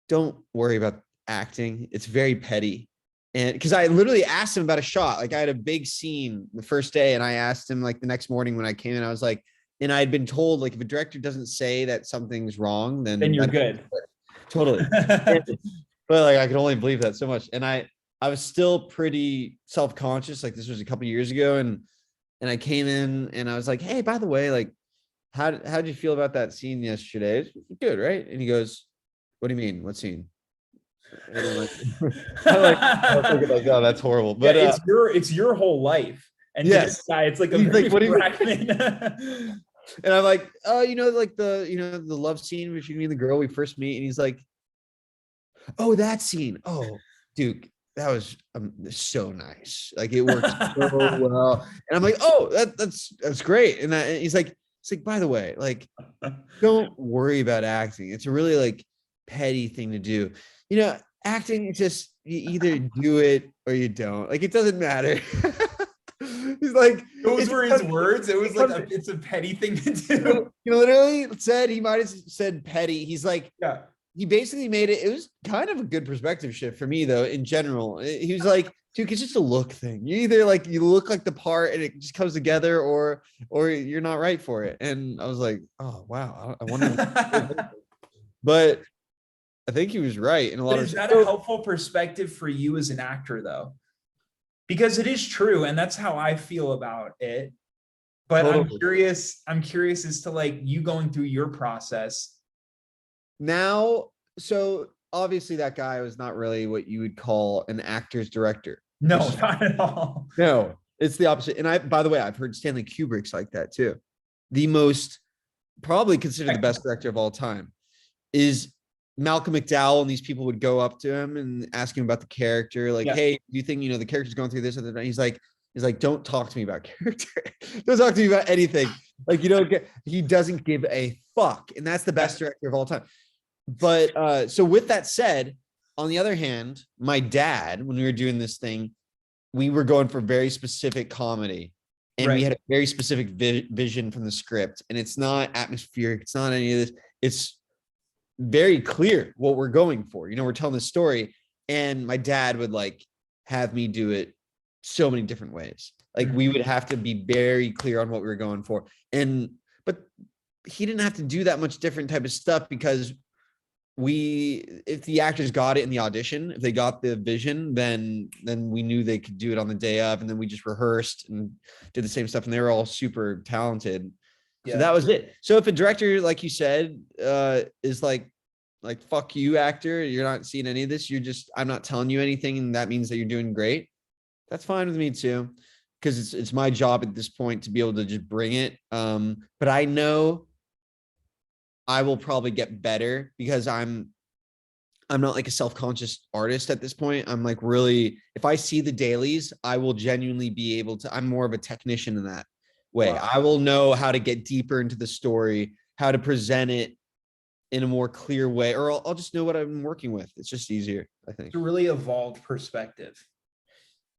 don't worry about acting. It's very petty. And because I literally asked him about a shot, like I had a big scene the first day, and I asked him like the next morning when I came in, I was like, and I had been told like if a director doesn't say that something's wrong, then you're good. Totally. But like I could only believe that so much. And I was still pretty self-conscious. Like this was a couple years ago. And I came in and I was like, hey, by the way, like, how'd you feel about that scene yesterday? It's good, right? And he goes, what do you mean? What scene? And I'm like, I was thinking like, oh, that's horrible. Yeah, But it's your whole life. And to this yes. guy, it's like a He's like, very what do you mean? fragment. And I'm like, oh, like the love scene between me and the girl we first meet. And he's like, oh, that scene. Oh, dude, that was so nice. Like it worked so well. And I'm like, oh, that's great. And he's like, by the way, like, don't worry about acting. It's a really like petty thing to do. Acting, it's just you either do it or you don't. Like it doesn't matter. He's like, those were his words. It was like it's a petty thing to do. He literally said, he might have said petty. He's like, Yeah. He basically made it. It was kind of a good perspective shift for me, though. In general, he was like, "Dude, it's just a look thing. You either like you look like the part and it just comes together, or you're not right for it." And I was like, "Oh wow, I wonder." But I think he was right in a lot of. Is that a helpful perspective for you as an actor, though? Because it is true, and that's how I feel about it. But Totally. I'm curious as to like you going through your process. Now, so obviously that guy was not really what you would call an actor's director. No, not at all. No, it's the opposite. And by the way, I've heard Stanley Kubrick's like that too. The most probably considered the best director of all time is Malcolm McDowell, and these people would go up to him and ask him about the character. Like, hey, do you think, the character's going through this? And he's like, don't talk to me about character. Don't talk to me about anything. Like, he doesn't give a fuck. And that's the best director of all time. But so with that said, on the other hand, my dad, when we were doing this thing, we were going for very specific comedy, and we had a very specific vision from the script, and it's not atmospheric. It's not any of this. It's very clear what we're going for. We're telling the story, and my dad would like have me do it so many different ways. Like we would have to be very clear on what we were going for. But he didn't have to do that much different type of stuff, because if the actors got it in the audition, if they got the vision, then we knew they could do it on the day of, and then we just rehearsed and did the same stuff, and they were all super talented. So that was it. So if a director, like you said, is like fuck you, actor, you're not seeing any of this, I'm not telling you anything, and that means that you're doing great, that's fine with me too, because it's my job at this point to be able to just bring it. But I know I will probably get better, because I'm not like a self-conscious artist at this point. I'm like, really, if I see the dailies, I will genuinely be able to, I'm more of a technician in that way. Wow. I will know how to get deeper into the story, how to present it in a more clear way, or I'll just know what I'm working with. It's just easier, I think. It's a really evolved perspective.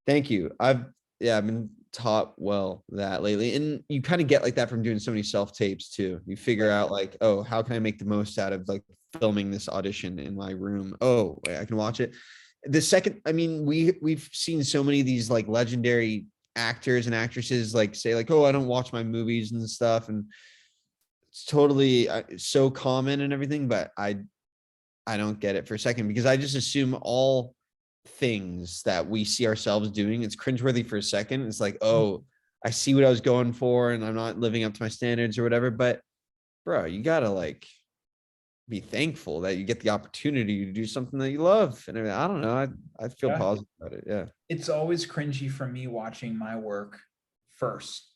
Thank you. I've been taught well that lately, and you kind of get like that from doing so many self tapes too. You figure out like, oh, how can I make the most out of like filming this audition in my room? Oh, wait, I can watch it. The second, I mean, we've seen so many of these like legendary actors and actresses like say like, oh, I don't watch my movies and stuff, and it's totally so common and everything, but I don't get it for a second, because I just assume all things that we see ourselves doing, it's cringeworthy for a second. It's like, oh, I see what I was going for, and I'm not living up to my standards or whatever. But bro, you gotta like be thankful that you get the opportunity to do something that you love. And I don't know, I feel positive about it. Yeah, it's always cringy for me watching my work first.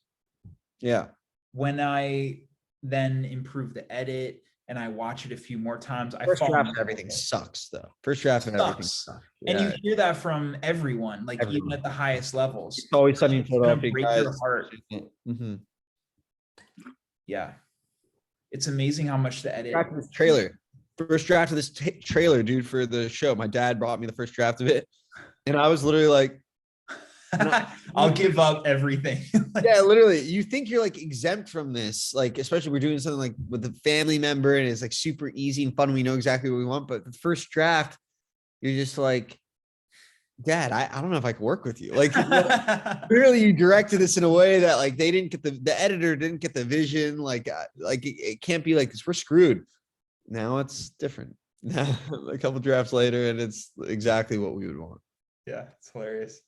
Yeah, when I then improve the edit and I watch it a few more times, first draft of everything sucks though. First draft of everything sucks. And you hear that from everyone, like even at the highest levels. It's always Sunny in Philadelphia, guys. Your heart. Mm-hmm. Yeah, it's amazing how much the edit. This trailer, first draft of this trailer, dude, for the show. My dad brought me the first draft of it, and I was literally like, I'll give up everything. Yeah, literally. You think you're like exempt from this, like especially we're doing something like with a family member, and it's like super easy and fun. We know exactly what we want, but the first draft, you're just like, Dad, I don't know if I can work with you. Like, clearly you directed this in a way that like they didn't get the editor didn't get the vision. Like it can't be like this. We're screwed. Now it's different. Now a couple drafts later, and it's exactly what we would want. Yeah, it's hilarious.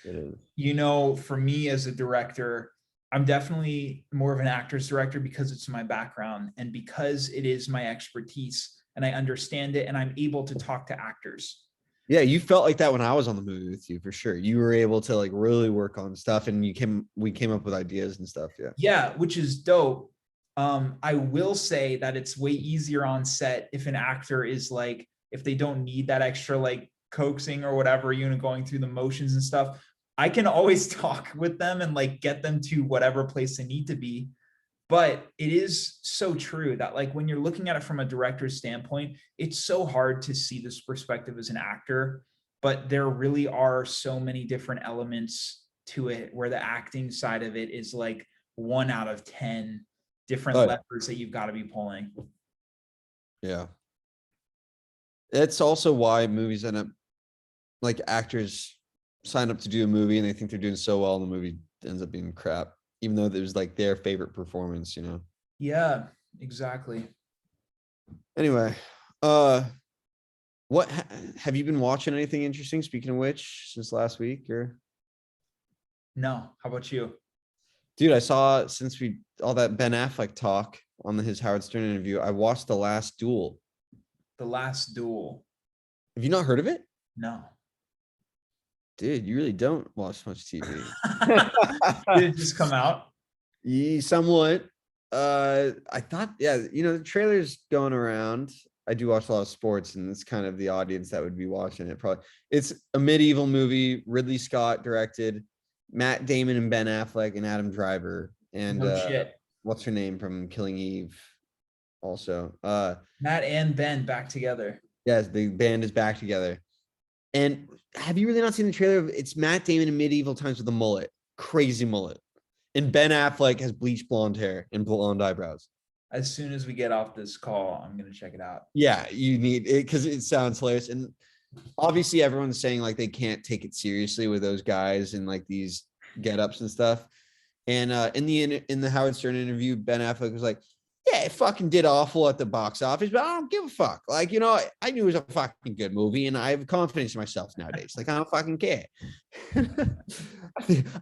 It is. For me as a director, I'm definitely more of an actor's director because it's my background and because it is my expertise and I understand it and I'm able to talk to actors. Yeah, you felt like that when I was on the movie with you for sure. You were able to like really work on stuff, and we came up with ideas and stuff. Yeah. Yeah, which is dope. I will say that it's way easier on set if an actor is like, if they don't need that extra like coaxing or whatever, going through the motions and stuff. I can always talk with them and like get them to whatever place they need to be. But it is so true that like when you're looking at it from a director's standpoint, it's so hard to see this perspective as an actor, but there really are so many different elements to it where the acting side of it is like 1 out of 10 different levers that you've got to be pulling. Yeah. It's also why movies end up like actors sign up to do a movie and they think they're doing so well and the movie ends up being crap, even though it was like their favorite performance, Yeah, exactly. Anyway, what have you been watching anything interesting, speaking of which, since last week? Or no, how about you? Dude, I saw, since all that Ben Affleck talk on his Howard Stern interview, I watched The Last Duel. The Last Duel. Have you not heard of it? No. Dude, you really don't watch much TV. Did it just come out? Yeah, somewhat. I thought, yeah, the trailer's going around. I do watch a lot of sports, and it's kind of the audience that would be watching it. Probably, it's a medieval movie. Ridley Scott directed. Matt Damon and Ben Affleck and Adam Driver and No shit. What's her name from Killing Eve? Also, Matt and Ben back together. Yes, the band is back together. And have you really not seen the trailer? It's Matt Damon in medieval times with a mullet, crazy mullet, and Ben Affleck has bleached blonde hair and blonde eyebrows. As soon as we get off this call, I'm gonna check it out. Yeah, you need it because it sounds hilarious. And obviously everyone's saying like they can't take it seriously with those guys and like these get-ups and stuff. And in the Howard Stern interview, Ben Affleck was like, yeah, it fucking did awful at the box office, but I don't give a fuck. Like, I knew it was a fucking good movie and I have confidence in myself nowadays. Like, I don't fucking care.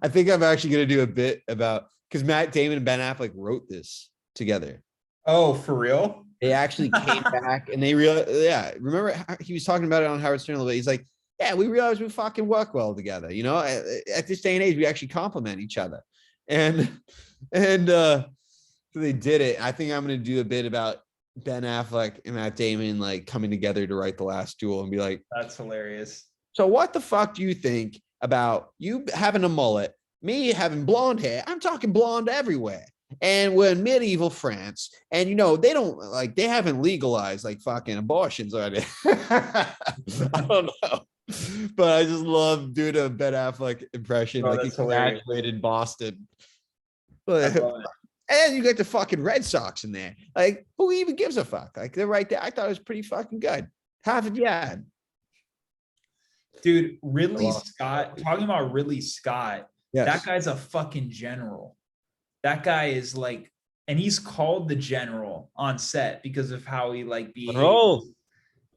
I think I'm actually going to do a bit about, because Matt Damon and Ben Affleck wrote this together. Oh, for real? They actually came back and they realized, yeah, remember he was talking about it on Howard Stern a little bit. He's like, yeah, we realized we fucking work well together. At this day and age, we actually complement each other. And so they did it. I think I'm going to do a bit about Ben Affleck and Matt Damon like coming together to write The Last Duel and be like, that's hilarious. So what the fuck do you think about you having a mullet, me having blonde hair? I'm talking blonde everywhere. And we're in medieval France, and they haven't legalized like fucking abortions or anything. I don't know. But I just love doing a Ben Affleck impression. Like he graduated Boston. And you get the fucking Red Sox in there. Like, who even gives a fuck? Like, they're right there. I thought it was pretty fucking good. Half of you had. Dude, Ridley Scott, talking about Ridley Scott, yes. That guy's a fucking general. That guy is like, and he's called the general on set because of how he like behaves. Oh.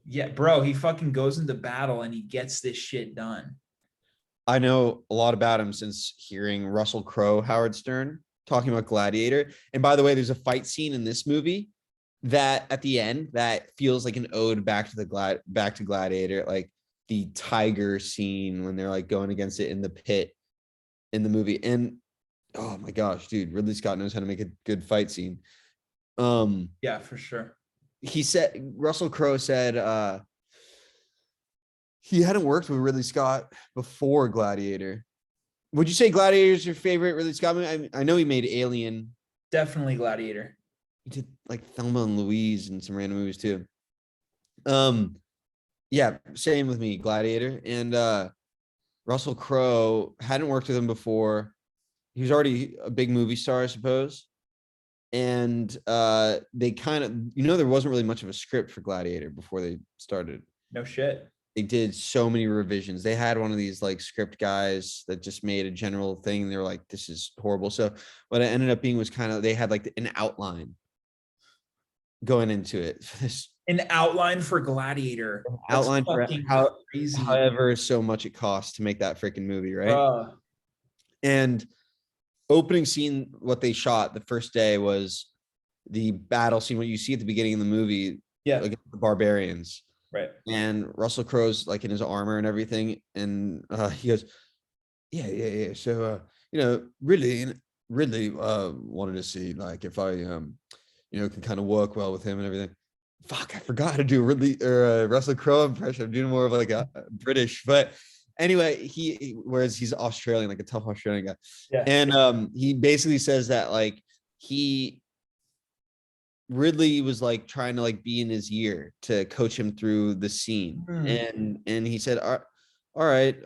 Yeah, bro, he fucking goes into battle and he gets this shit done. I know a lot about him since hearing Russell Crowe, Howard Stern, talking about Gladiator. And by the way, there's a fight scene in this movie that at the end that feels like an ode back to Gladiator, like the tiger scene when they're like going against it in the pit in the movie. And oh my gosh, dude, Ridley Scott knows how to make a good fight scene. Yeah, for sure. Russell Crowe said he hadn't worked with Ridley Scott before Gladiator. Would you say Gladiator is your favorite Ridley Scott movie? I know he made Alien. Definitely Gladiator. He did like Thelma and Louise and some random movies too. Yeah, same with me, Gladiator. And Russell Crowe hadn't worked with him before. He was already a big movie star, I suppose. And they kind of, there wasn't really much of a script for Gladiator before they started. No shit. They did so many revisions. They had one of these like script guys that just made a general thing. And they were like, this is horrible. So what it ended up being was kind of, they had like an outline going into it. An outline for Gladiator. Outline for however so much it costs to make that freaking movie, right? And opening scene, what they shot the first day was the battle scene, what you see at the beginning of the movie Yeah. against the barbarians. Right. And Russell Crowe's like in his armor and everything. And he goes, yeah. So, Ridley wanted to see like if I, can kind of work well with him and everything. Fuck, I forgot how to do Ridley or Russell Crowe impression. I'm doing more of like a British, but anyway, whereas he's Australian, like a tough Australian guy. Yeah. And he basically says that like Ridley was like trying to like be in his ear to coach him through the scene. And he said, all right,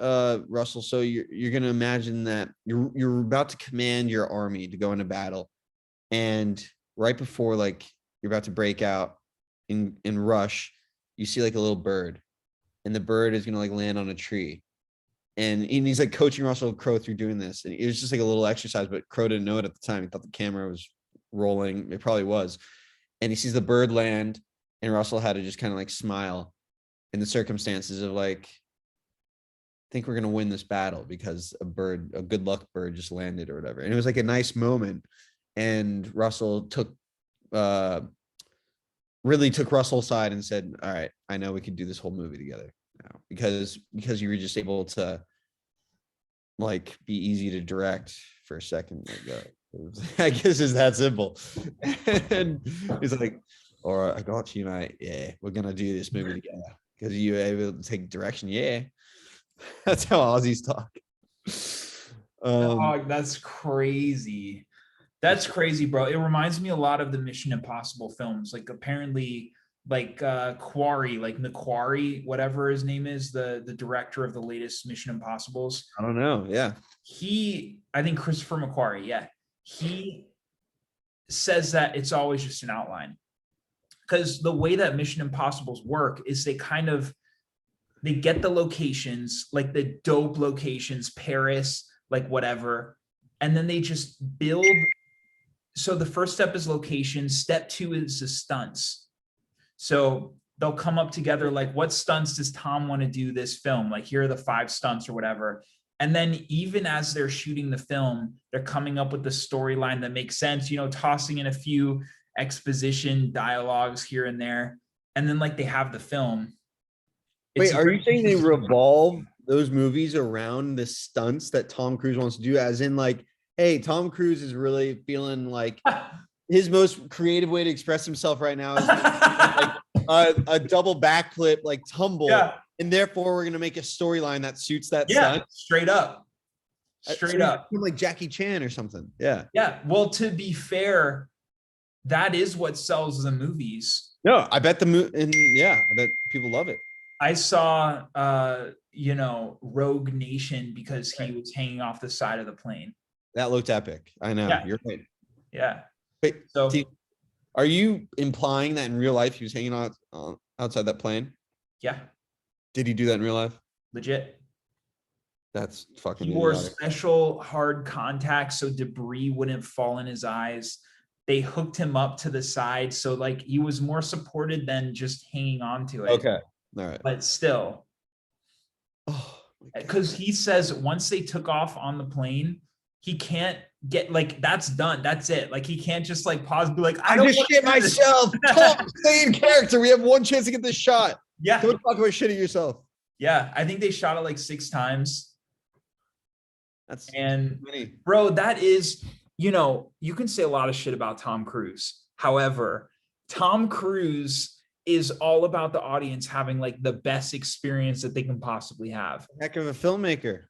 Russell, so you're gonna imagine that you're about to command your army to go into battle. And right before like you're about to break out in rush, you see like a little bird, and the bird is gonna like land on a tree. And he's like coaching Russell Crowe through doing this. And it was just like a little exercise, but Crowe didn't know it at the time. He thought the camera was rolling. It probably was. And he sees the bird land, and Russell had to just kind of like smile in the circumstances of like, I think we're going to win this battle because a good luck bird just landed or whatever. And it was like a nice moment. And Russell really took Russell's side and said, all right, I know we could do this whole movie together now because you were just able to like be easy to direct for a second. Like I guess it's that simple. And he's like, all right, I got you, mate. Yeah, we're going to do this movie together because you were able to take direction. Yeah. That's how Aussies talk. Dog, that's crazy. That's crazy, bro. It reminds me a lot of the Mission Impossible films. Like apparently, like Quarry, like Macquarie, whatever his name is, the director of the latest Mission Impossibles. I don't know. Yeah. I think Christopher McQuarrie, yeah. He says that it's always just an outline. Because the way that Mission Impossibles work is they get the locations, like the dope locations, Paris, like whatever, and then they just build. So the first step is location. Step 2 is the stunts. So they'll come up together, like, what stunts does Tom want to do this film? Like, here are the 5 stunts or whatever. And then even as they're shooting the film, they're coming up with the storyline that makes sense, tossing in a few exposition dialogues here and there. And then like they have the film. Wait, are you saying they revolve those movies around the stunts that Tom Cruise wants to do? As in like, hey, Tom Cruise is really feeling like his most creative way to express himself right now is like a double backflip, like tumble. Yeah. And therefore we're going to make a storyline that suits that stunt. Straight up. Straight up. Like Jackie Chan or something. Yeah. Yeah. Well, to be fair, that is what sells the movies. No, I bet I bet people love it. I saw, Rogue Nation because he was hanging off the side of the plane. That looked epic. I know. Yeah. You're right. Yeah. Wait, so are you implying that in real life he was hanging out outside that plane? Yeah. Did he do that in real life? Legit. That's fucking. He wore special hard contacts so debris wouldn't fall in his eyes. They hooked him up to the side, so like he was more supported than just hanging on to it. Okay. All right. But still, because he says once they took off on the plane, he can't get like that's done. That's it. Like he can't just like pause and be like, I just shit myself. Tom, stay in character. We have one chance to get this shot. Yeah. Don't talk about shitting yourself. Yeah. I think they shot it like 6 times. That's funny. Bro, that is, you can say a lot of shit about Tom Cruise. However, Tom Cruise is all about the audience having like the best experience that they can possibly have. Heck of a filmmaker.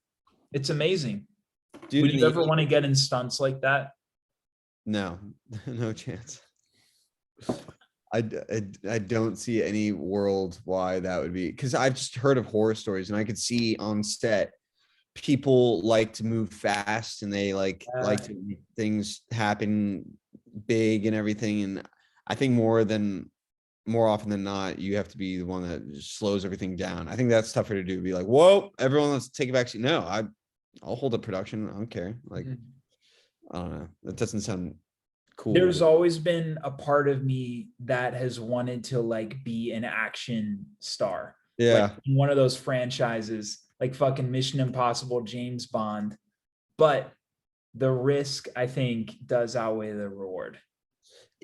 It's amazing. Dude, would you ever want to get in stunts like that? No, no chance. I don't see any world why that would be, because I've just heard of horror stories and I could see on set people like to move fast and they like to make things happen big and everything. And I think more often than not, you have to be the one that just slows everything down. I think that's tougher to do. Be like, whoa, everyone, let's take a back seat. No, I'll hold up production. I don't care. Like, I don't know. That doesn't sound cool. There's always been a part of me that has wanted to like be an action star. Yeah. Like in one of those franchises, like fucking Mission Impossible, James Bond. But the risk, I think, does outweigh the reward.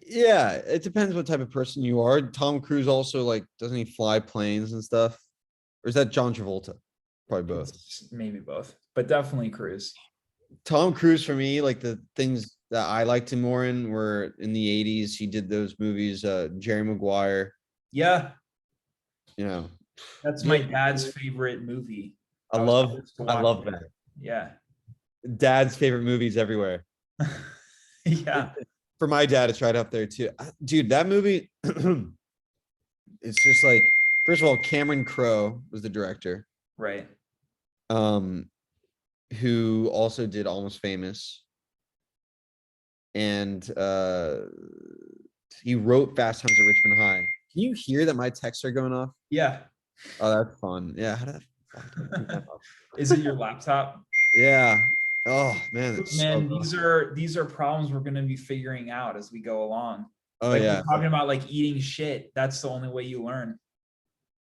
Yeah, it depends what type of person you are. Tom Cruise also like doesn't he fly planes and stuff? Or is that John Travolta? Probably both. Maybe both, but definitely Cruise. Tom Cruise for me, like the things that I liked him more in were in the 80s. He did those movies, Jerry Maguire, Yeah, you know. that's Yeah, my dad's favorite movie. I was love forced to I watch love it. that. Yeah. Dad's favorite movies everywhere. Yeah. For my dad, it's right up there too. Dude, that movie, it's just like, first of all, Cameron Crowe was the director, Right. who also did Almost Famous. And he wrote Fast Times at Richmond High. Can you hear that my texts are going off? Yeah. Oh, that's fun. Yeah. How did that Is it your laptop? Yeah. Oh man, it's so Man, good. these are problems we're gonna be figuring out as we go along. Oh Like yeah. we're talking about like eating shit. That's the only way you learn.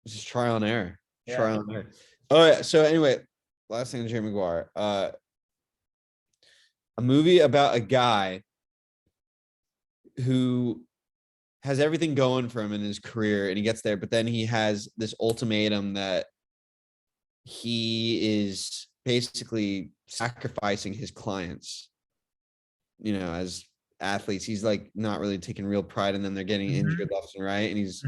Just try on air. Yeah. Try on air. Oh yeah. So anyway, last thing on Jerry Maguire. A movie about a guy who has everything going for him in his career and he gets there, but then he has this ultimatum that he is basically sacrificing his clients, as athletes. He's like not really taking real pride in them. They're getting injured left and right. And he's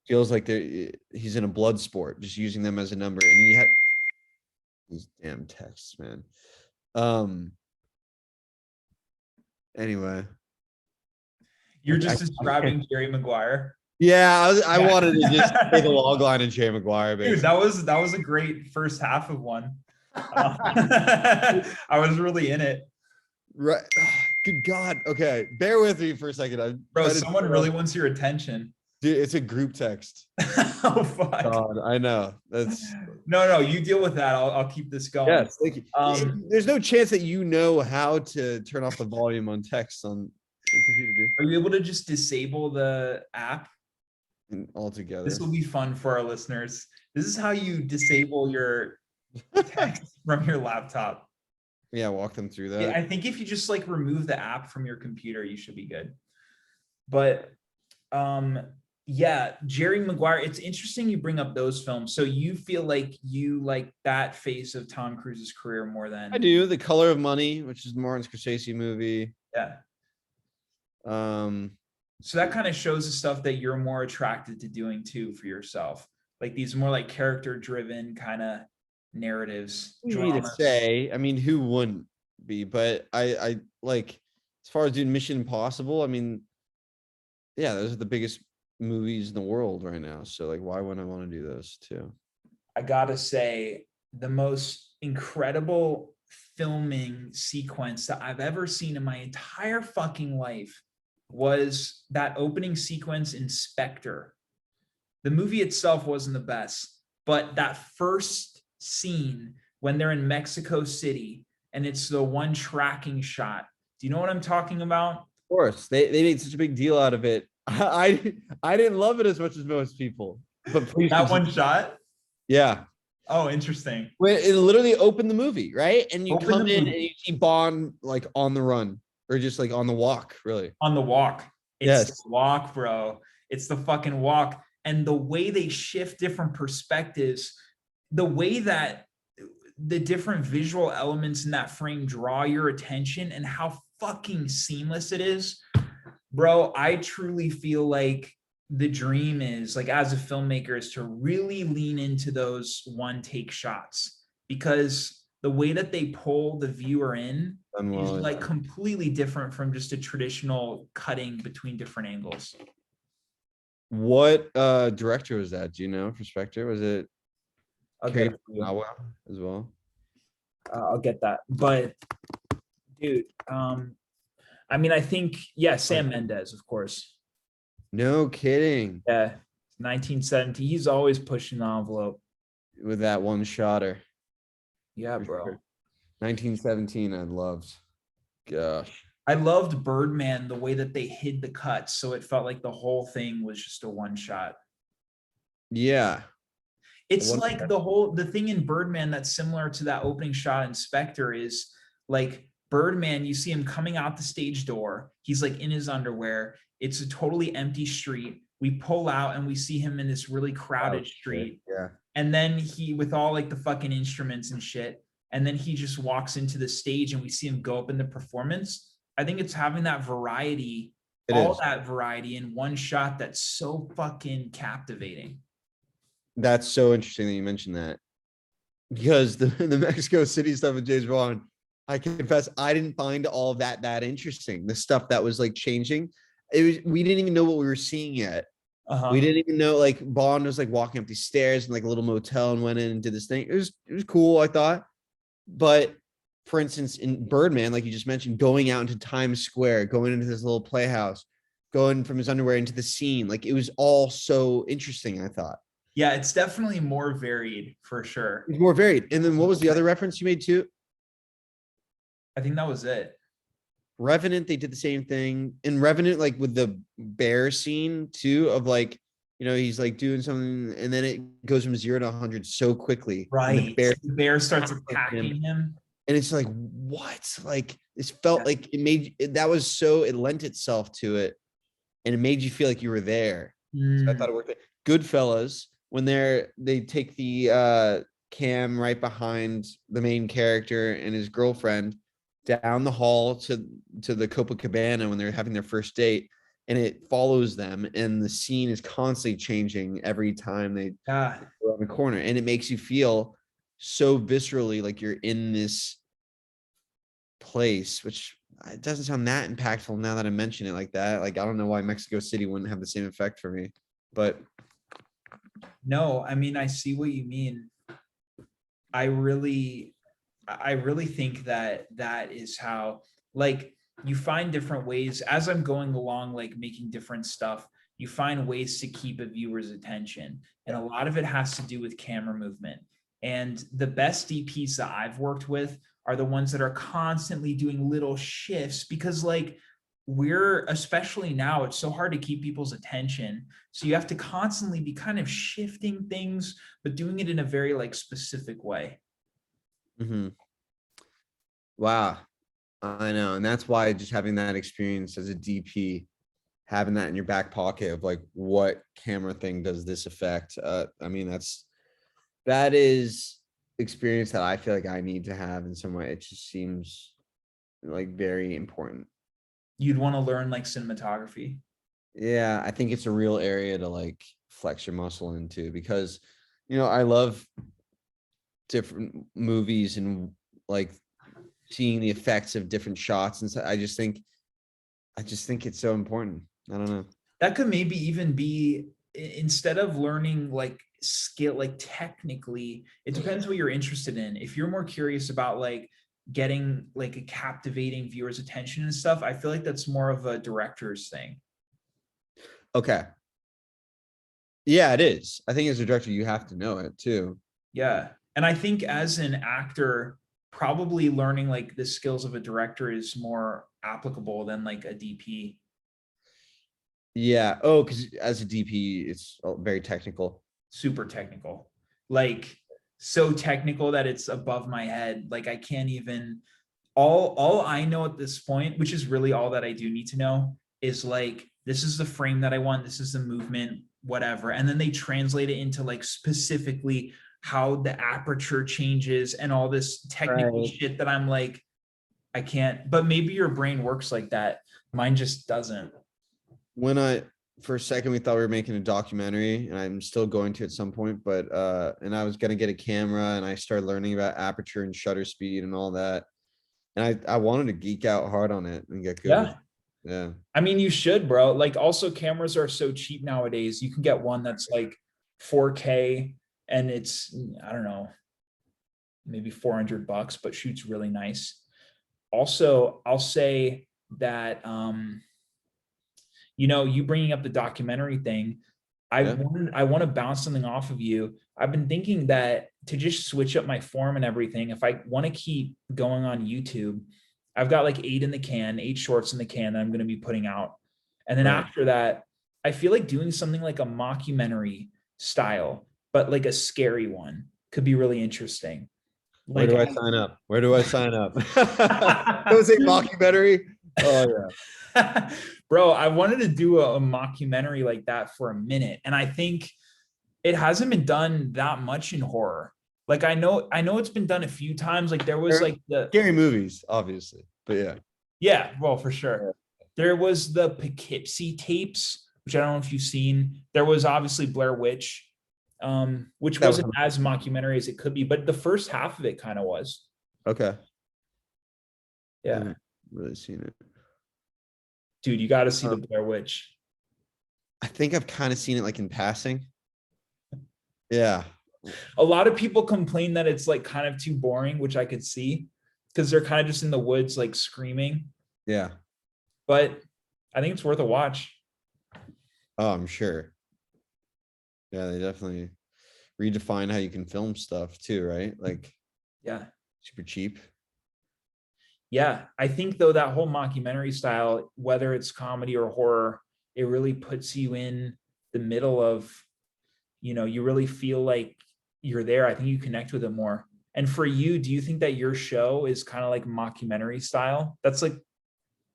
feels like he's in a blood sport, just using them as a number. And he had these damn texts, man. Anyway. You're just describing Jerry Maguire. Yeah, I wanted to just say the log line in Jerry Maguire, Dude, that was a great first half of one. I was really in it. Right. Good God. Okay. Bear with me for a second. Bro, someone really wants your attention. Dude, it's a group text. Oh fuck. God, I know. That's no, you deal with that. I'll keep this going. yes, thank you. There's no chance that you know how to turn off the volume on text on the computer, dude. Are you able to just disable the app? Altogether. This will be fun for our listeners. This is how you disable your text from your laptop. Yeah, walk them through that. Yeah, I think if you just like remove the app from your computer, you should be good. But yeah, Jerry Maguire, it's interesting you bring up those films. So you feel like you like that phase of Tom Cruise's career more than I do. The Color of Money, which is Martin Scorsese movie. Yeah. So that kind of shows the stuff that you're more attracted to doing too for yourself. Like these more like character driven kind of narratives. Easy to say. I mean, who wouldn't be? But I like, as far as doing Mission Impossible, I mean, yeah, those are the biggest movies in the world right now. So like, why wouldn't I want to do those too? I gotta say, the most incredible filming sequence that I've ever seen in my entire fucking life was that opening sequence in Spectre. The movie itself wasn't the best, but that first scene when they're in Mexico City and it's the one tracking shot. Do you know what I'm talking about? Of course, they made such a big deal out of it. I didn't love it as much as most people, but please that one shot. Yeah. Oh, interesting. When it literally opened the movie, right? And you come in and you see Bond like on the run or just like on the walk, really. On the walk. It's yes. The walk, bro. It's the fucking walk. And the way they shift different perspectives, the way that the different visual elements in that frame draw your attention and how fucking seamless it is. Bro, I truly feel like the dream is like as a filmmaker is to really lean into those one take shots because the way that they pull the viewer in is like completely different from just a traditional cutting between different angles. What director was that? Do you know? For Spectre? Was it okay as well? I'll get that. But dude, I mean, I think, yeah, Sam Mendes, of course. No kidding. Yeah, 1970. He's always pushing the envelope. With that one shotter. Yeah, bro. Sure. 1917, I loved. Gosh. I loved Birdman, the way that they hid the cuts. So it felt like the whole thing was just a one shot. Yeah. It's like the thing in Birdman that's similar to that opening shot in Spectre is like Birdman, you see him coming out the stage door. He's like in his underwear. It's a totally empty street. We pull out and we see him in this really crowded street. Yeah. And then he, with all like the fucking instruments and shit, and then he just walks into the stage and we see him go up in the performance. I think it's having that variety, that variety in one shot that's so fucking captivating. That's so interesting that you mentioned that, because the Mexico City stuff with James Bond, I confess I didn't find all of that interesting. The stuff that was like changing, we didn't even know what we were seeing yet. We didn't even know, like, Bond was like walking up these stairs in like a little motel and went in and did this thing. It was cool, I thought. But for instance, in Birdman, like you just mentioned, going out into Times Square, going into this little playhouse, going from his underwear into the scene, like it was all so interesting, I thought. Yeah, it's definitely more varied for sure. It's more varied. And then what was the other reference you made too? I think that was it. Revenant, they did the same thing. In Revenant, like with the bear scene too, of like, you know, he's like doing something and then it goes from 0 to 100 so quickly. And Right. The bear starts attacking him. And it's like, what? Like, this felt like it lent itself to it. And it made you feel like you were there. So I thought it worked. Goodfellas, when they take the cam right behind the main character and his girlfriend down the hall to the Copacabana when they're having their first date, and it follows them, and the scene is constantly changing every time they go around the corner, and it makes you feel so viscerally like you're in this place, which it doesn't sound that impactful now that I mention it like that. Like, I don't know why Mexico City wouldn't have the same effect for me, but no, I mean, I see what you mean. I really think that is how, like, you find different ways as I'm going along, like making different stuff, you find ways to keep a viewer's attention. And a lot of it has to do with camera movement. And the best DPs that I've worked with are the ones that are constantly doing little shifts, because like we're, especially now, it's so hard to keep people's attention. So you have to constantly be kind of shifting things, but doing it in a very like specific way. Wow. I know. And that's why just having that experience as a DP, having that in your back pocket of like, what camera thing does this affect? I mean, that is experience that I feel like I need to have in some way. It just seems like very important. You'd want to learn like cinematography. Yeah, I think it's a real area to like flex your muscle into, because, you know, I love different movies and like seeing the effects of different shots, and so I just think it's so important. I don't know. That could maybe even be, instead of learning like skill, like technically, it depends what you're interested in. If you're more curious about like getting like a captivating viewer's attention and stuff, I feel like that's more of a director's thing. Okay. Yeah, it is. I think as a director, you have to know it too. Yeah. And I think as an actor, probably learning like the skills of a director is more applicable than like a DP. Yeah. Oh, because as a DP, it's very technical. Super technical. Like so technical that it's above my head. Like I can't even, all I know at this point, which is really all that I do need to know, is like, this is the frame that I want, this is the movement, whatever. And then they translate it into like specifically how the aperture changes and all this technical shit that I'm like, I can't. But maybe your brain works like that. Mine just doesn't. For a second, we thought we were making a documentary, and I'm still going to at some point, but and I was gonna get a camera, and I started learning about aperture and shutter speed and all that. And I wanted to geek out hard on it and get good. Yeah. Yeah. I mean, you should, bro. Like also cameras are so cheap nowadays. You can get one that's like 4K and it's, I don't know, maybe $400, but shoots really nice. Also, I'll say that, you know, you bringing up the documentary thing, I want to bounce something off of you. I've been thinking that to just switch up my form and everything, if I want to keep going on YouTube, I've got like 8 shorts in the can that I'm going to be putting out. And then after that, I feel like doing something like a mockumentary style, but like a scary one could be really interesting. Where Like, do I sign up? Where do I sign up? That was a mockumentary. Oh yeah. bro, I wanted to do a mockumentary like that for a minute, and I think it hasn't been done that much in horror. Like I know it's been done a few times. Like there was like the Scary movies, obviously, but yeah. yeah, well for sure. There was the Poughkeepsie tapes, which I don't know if you've seen. There was obviously Blair Witch, which That was wasn't as mockumentary as it could be, but the first half of it kind of was. okay. I Yeah, haven't really seen it. dude, you got to see the Um, Blair Witch. I think I've kind of seen it like in passing. Yeah. A lot of people complain that it's like kind of too boring, which I could see because they're kind of just in the woods like screaming. Yeah. But I think it's worth a watch. Oh, I'm sure. Yeah, they definitely redefine how you can film stuff too, right? Like Yeah. super cheap. Yeah. I think though that whole mockumentary style, whether it's comedy or horror, it really puts you in the middle of, you know, you really feel like you're there. I think you connect with it more. And for you, do you think that your show is kind of like mockumentary style? That's like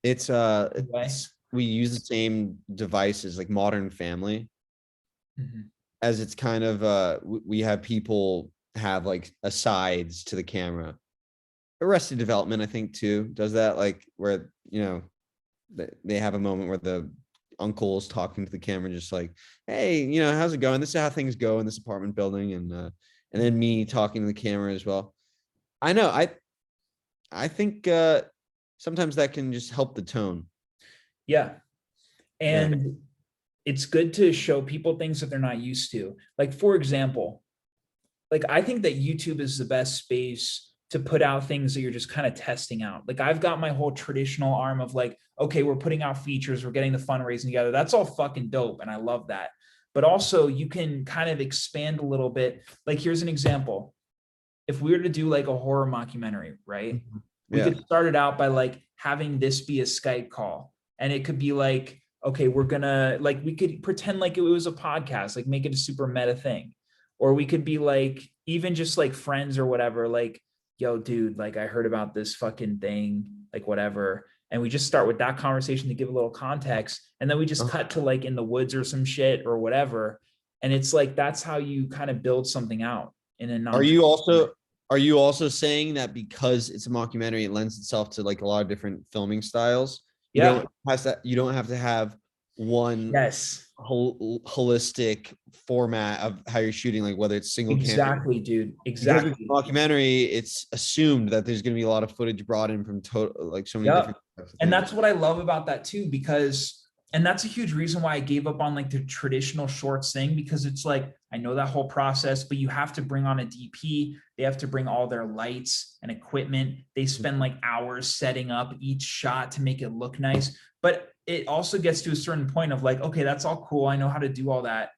It's way. we use the same devices like Modern Family, Mhm. as it's kind of we have people have like asides to the camera. Arrested Development, I think, too, does that, like where they have a moment where the uncle is talking to the camera, just like, hey, how's it going? This is how things go in this apartment building, and then me talking to the camera as well. I know. I think sometimes that can just help the tone. Yeah. Yeah. And it's good to show people things that they're not used to. Like, for example, like I think that YouTube is the best space to put out things that you're just kind of testing out. Like I've got my whole traditional arm of like, okay, we're putting out features, we're getting the fundraising together. That's all fucking dope. And I love that. But also you can kind of expand a little bit. Like here's an example. If we were to do like a horror mockumentary, right? We Yeah. could start it out by like having this be a Skype call. And it could be like, okay, we're gonna like we could pretend like it was a podcast, like make it a super meta thing. Or we could be like, even just like friends or whatever, like, yo, dude, like I heard about this fucking thing, like whatever. And we just start with that conversation to give a little context. And then we just cut to like in the woods or some shit or whatever. And it's like that's how you kind of build something out in a non. Are you also saying that because it's a mockumentary, it lends itself to like a lot of different filming styles? Yeah. You don't have to have one Yes. holistic format of how you're shooting, like whether it's single camera. Exactly, dude. Because Exactly. it's a documentary, it's assumed that there's going to be a lot of footage brought in from like so many Yep. different types of And things. that's what I love about that too, because and that's a huge reason why I gave up on like the traditional shorts thing, because it's like I know that whole process, but you have to bring on a DP, they have to bring all their lights and equipment, they spend like hours setting up each shot to make it look nice. But it also gets to a certain point of like, okay, that's all cool, I know how to do all that,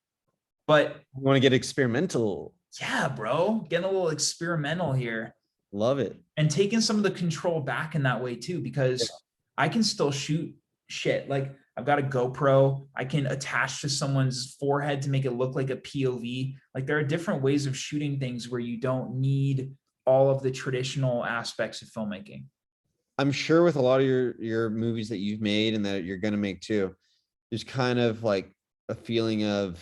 but You want to get experimental. yeah, bro, getting a little experimental here Love it. and taking some of the control back in that way too, because I can still shoot shit. Like I've got a GoPro, I can attach to someone's forehead to make it look like a POV. Like there are different ways of shooting things where you don't need all of the traditional aspects of filmmaking. I'm sure with a lot of your movies that you've made and that you're going to make too, there's kind of like a feeling of,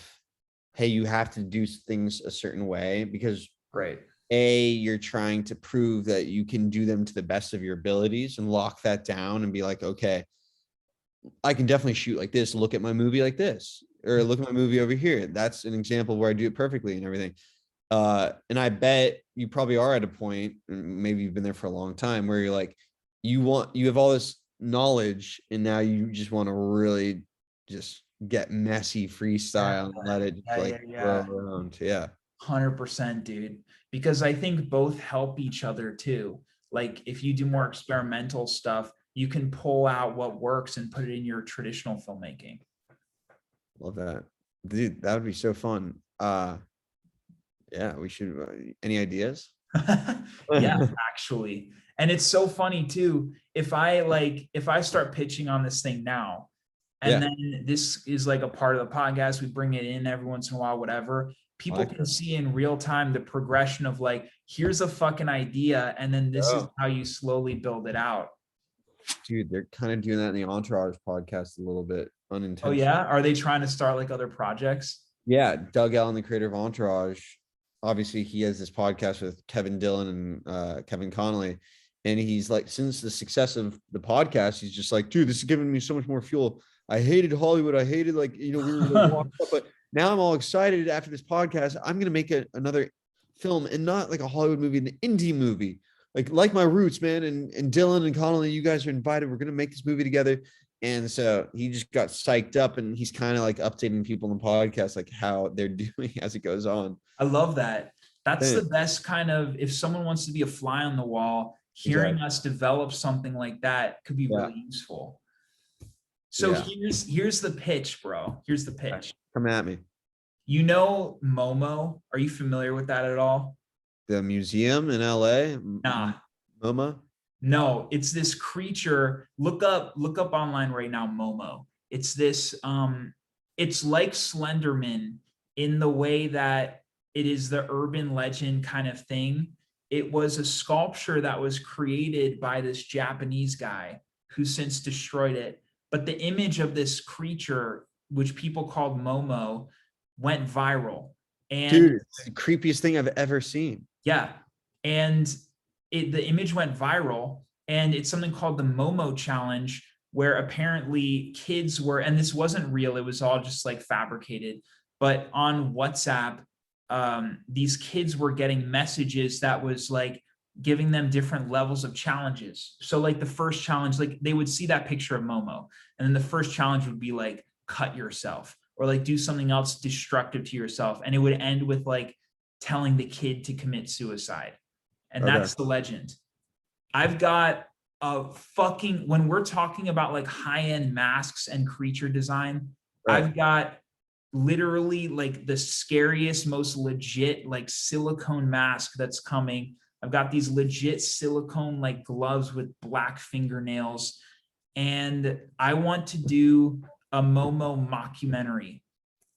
hey, you have to do things a certain way because Right. you're trying to prove that you can do them to the best of your abilities and lock that down and be like, okay, I can definitely shoot like this. Look at my movie like this, or look at my movie over here. That's an example where I do it perfectly and everything. And I bet you probably are at a point, maybe you've been there for a long time, where you're like, you have all this knowledge and now you just want to really just get messy freestyle and let it grow around. Yeah. 100%, dude. Because I think both help each other too. Like if you do more experimental stuff, you can pull out what works and put it in your traditional filmmaking. Love that. Dude, that would be so fun. Yeah, we should, any ideas? Yeah, actually. And it's so funny too. If I start pitching on this thing now, And Yeah. then this is like a part of the podcast. We bring it in every once in a while, whatever. People like can that. see in real time the progression of like, here's a fucking idea, and then this is Yeah. how you slowly build it out. Dude, they're kind of doing that in the Entourage podcast a little bit Oh unintentionally. yeah, are they trying to start like other projects? Yeah, Doug Allen, the creator of Entourage, obviously he has this podcast with Kevin Dillon and Kevin Connolly. And he's like, since the success of the podcast, he's just like, dude, this is giving me so much more fuel. I hated Hollywood. I hated we were like, locked up, but now I'm all excited after this podcast. I'm gonna make another film, and not like a Hollywood movie, an indie movie. Like my roots, man. And Dylan and Connolly, you guys are invited. We're gonna make this movie together. And so he just got psyched up, and he's kind of like updating people on the podcast, like how they're doing as it goes on. I love that. That's Yeah. the best kind of, if someone wants to be a fly on the wall, hearing Exactly. us develop something like that could be Yeah. really useful. So Yeah. here's the pitch, bro. Here's the pitch. Come at me. You know Momo? Are you familiar with that at all? The museum in LA, Nah. MoMA. No, it's this creature. Look up online right now, Momo. It's this it's like Slenderman in the way that it is the urban legend kind of thing. It was a sculpture that was created by this Japanese guy who since destroyed it. But the image of this creature, which people called Momo, went viral. And Dude, it's the creepiest thing I've ever seen. yeah. And the image went viral, and it's something called the Momo Challenge, where apparently kids were, and this wasn't real, it was all just like fabricated, but on WhatsApp, these kids were getting messages that was like giving them different levels of challenges. So like the first challenge, like they would see that picture of Momo, and then the first challenge would be like cut yourself, or like do something else destructive to yourself, and it would end with like telling the kid to commit suicide. And Okay. that's the legend. I've got a fucking, when we're talking about like high-end masks and creature design, Right. I've got literally like the scariest, most legit like silicone mask that's coming. I've got these legit silicone like gloves with black fingernails. And I want to do a Momo mockumentary.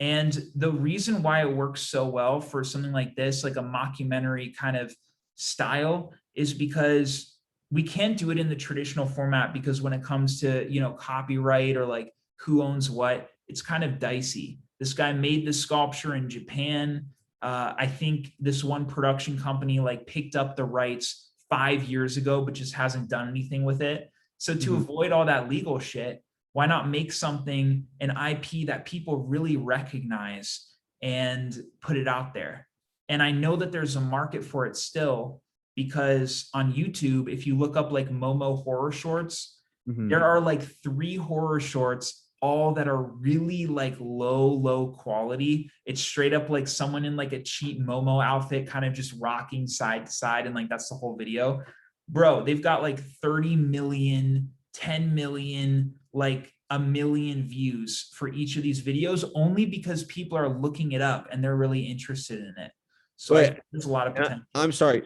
And the reason why it works so well for something like this, like a mockumentary kind of style, is because we can't do it in the traditional format, because when it comes to, you know, copyright or like who owns what, it's kind of dicey. This guy made the sculpture in Japan. I think this one production company like picked up the rights 5 years ago, but just hasn't done anything with it. So to avoid all that legal shit, why not make something, an IP that people really recognize and put it out there? And I know that there's a market for it still, because on YouTube, if you look up like Momo horror shorts, Mhm. there are like 3 horror shorts, all that are really like low quality. It's straight up like someone in like a cheap Momo outfit, kind of just rocking side to side. And like, that's the whole video. Bro, they've got like 30 million, 10 million, like a million views for each of these videos, only because people are looking it up and they're really interested in it. So I Wait, think there's a lot of potential. I'm sorry.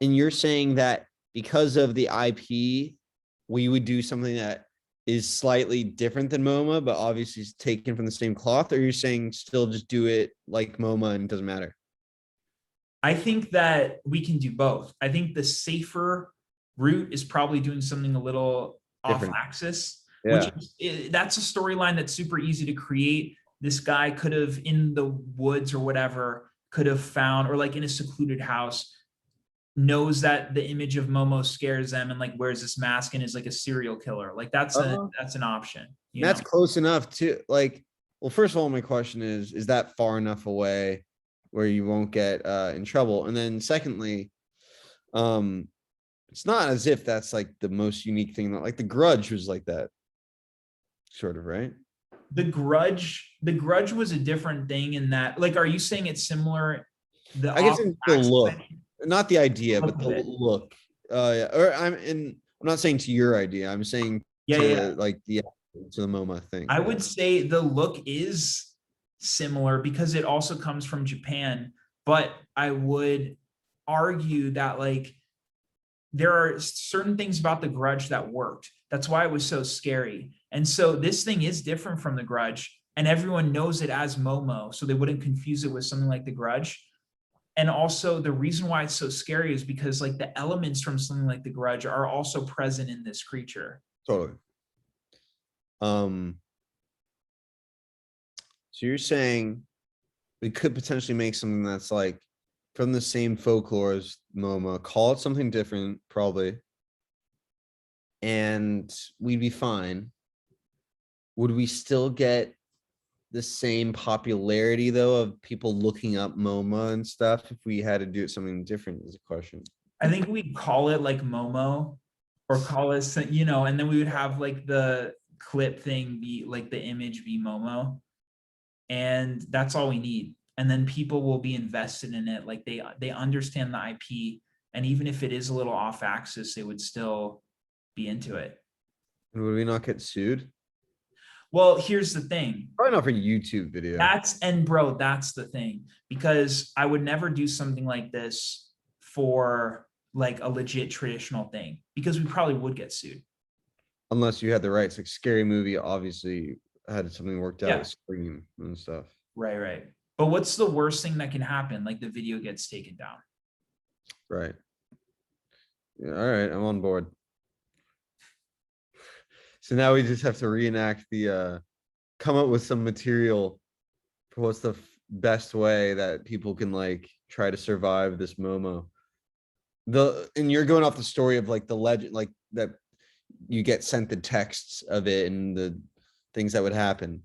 And you're saying that because of the IP, we would do something that is slightly different than MoMA, but obviously is taken from the same cloth, or you're saying still just do it like MoMA and it doesn't matter? I think that we can do both. I think the safer route is probably doing something a little Different. off axis, Yeah. that's a storyline that's super easy to create. This guy could have, in the woods or whatever, could have found, or like in a secluded house, knows that the image of Momo scares them and like wears this mask and is like a serial killer. Like that's an option. You That's know? close enough to like, well, first of all, my question is that far enough away where you won't get in trouble? And then secondly, it's not as if that's like the most unique thing, that like The Grudge was like that, sort of, right? The Grudge was a different thing in that, like, are you saying it's similar? I guess in the look, not the idea, but the Look of it. look. Yeah. Or I'm not saying to your idea. I'm saying to like to the MoMA thing. I would say the look is similar because it also comes from Japan, but I would argue that like there are certain things about The Grudge that worked. That's why it was so scary. And so this thing is different from The Grudge, and everyone knows it as Momo, so they wouldn't confuse it with something like The Grudge. And also the reason why it's so scary is because like the elements from something like The Grudge are also present in this creature. Totally. So you're saying we could potentially make something that's like from the same folklore as MoMA, call it something different, probably, and we'd be fine. Would we still get the same popularity though of people looking up MoMA and stuff if we had to do something different? Is a question. I think we'd call it like Momo, or call it, you know, and then we would have like the clip thing be like the image be Momo. And that's all we need. And then people will be invested in it. Like they understand the IP. And even if it is a little off axis, they would still be into it. And would we not get sued? Well, here's the thing. Probably not for YouTube video. That's the thing, because I would never do something like this for like a legit traditional thing, because we probably would get sued. Unless you had the rights, like Scary Movie obviously had something worked out Yeah. with Scream and stuff. Right. But what's the worst thing that can happen? Like the video gets taken down. Right. Yeah, all right, I'm on board. So now we just have to reenact the come up with some material for what's the best way that people can like try to survive this Momo. And you're going off the story of like the legend, like that you get sent the texts of it and the things that would happen.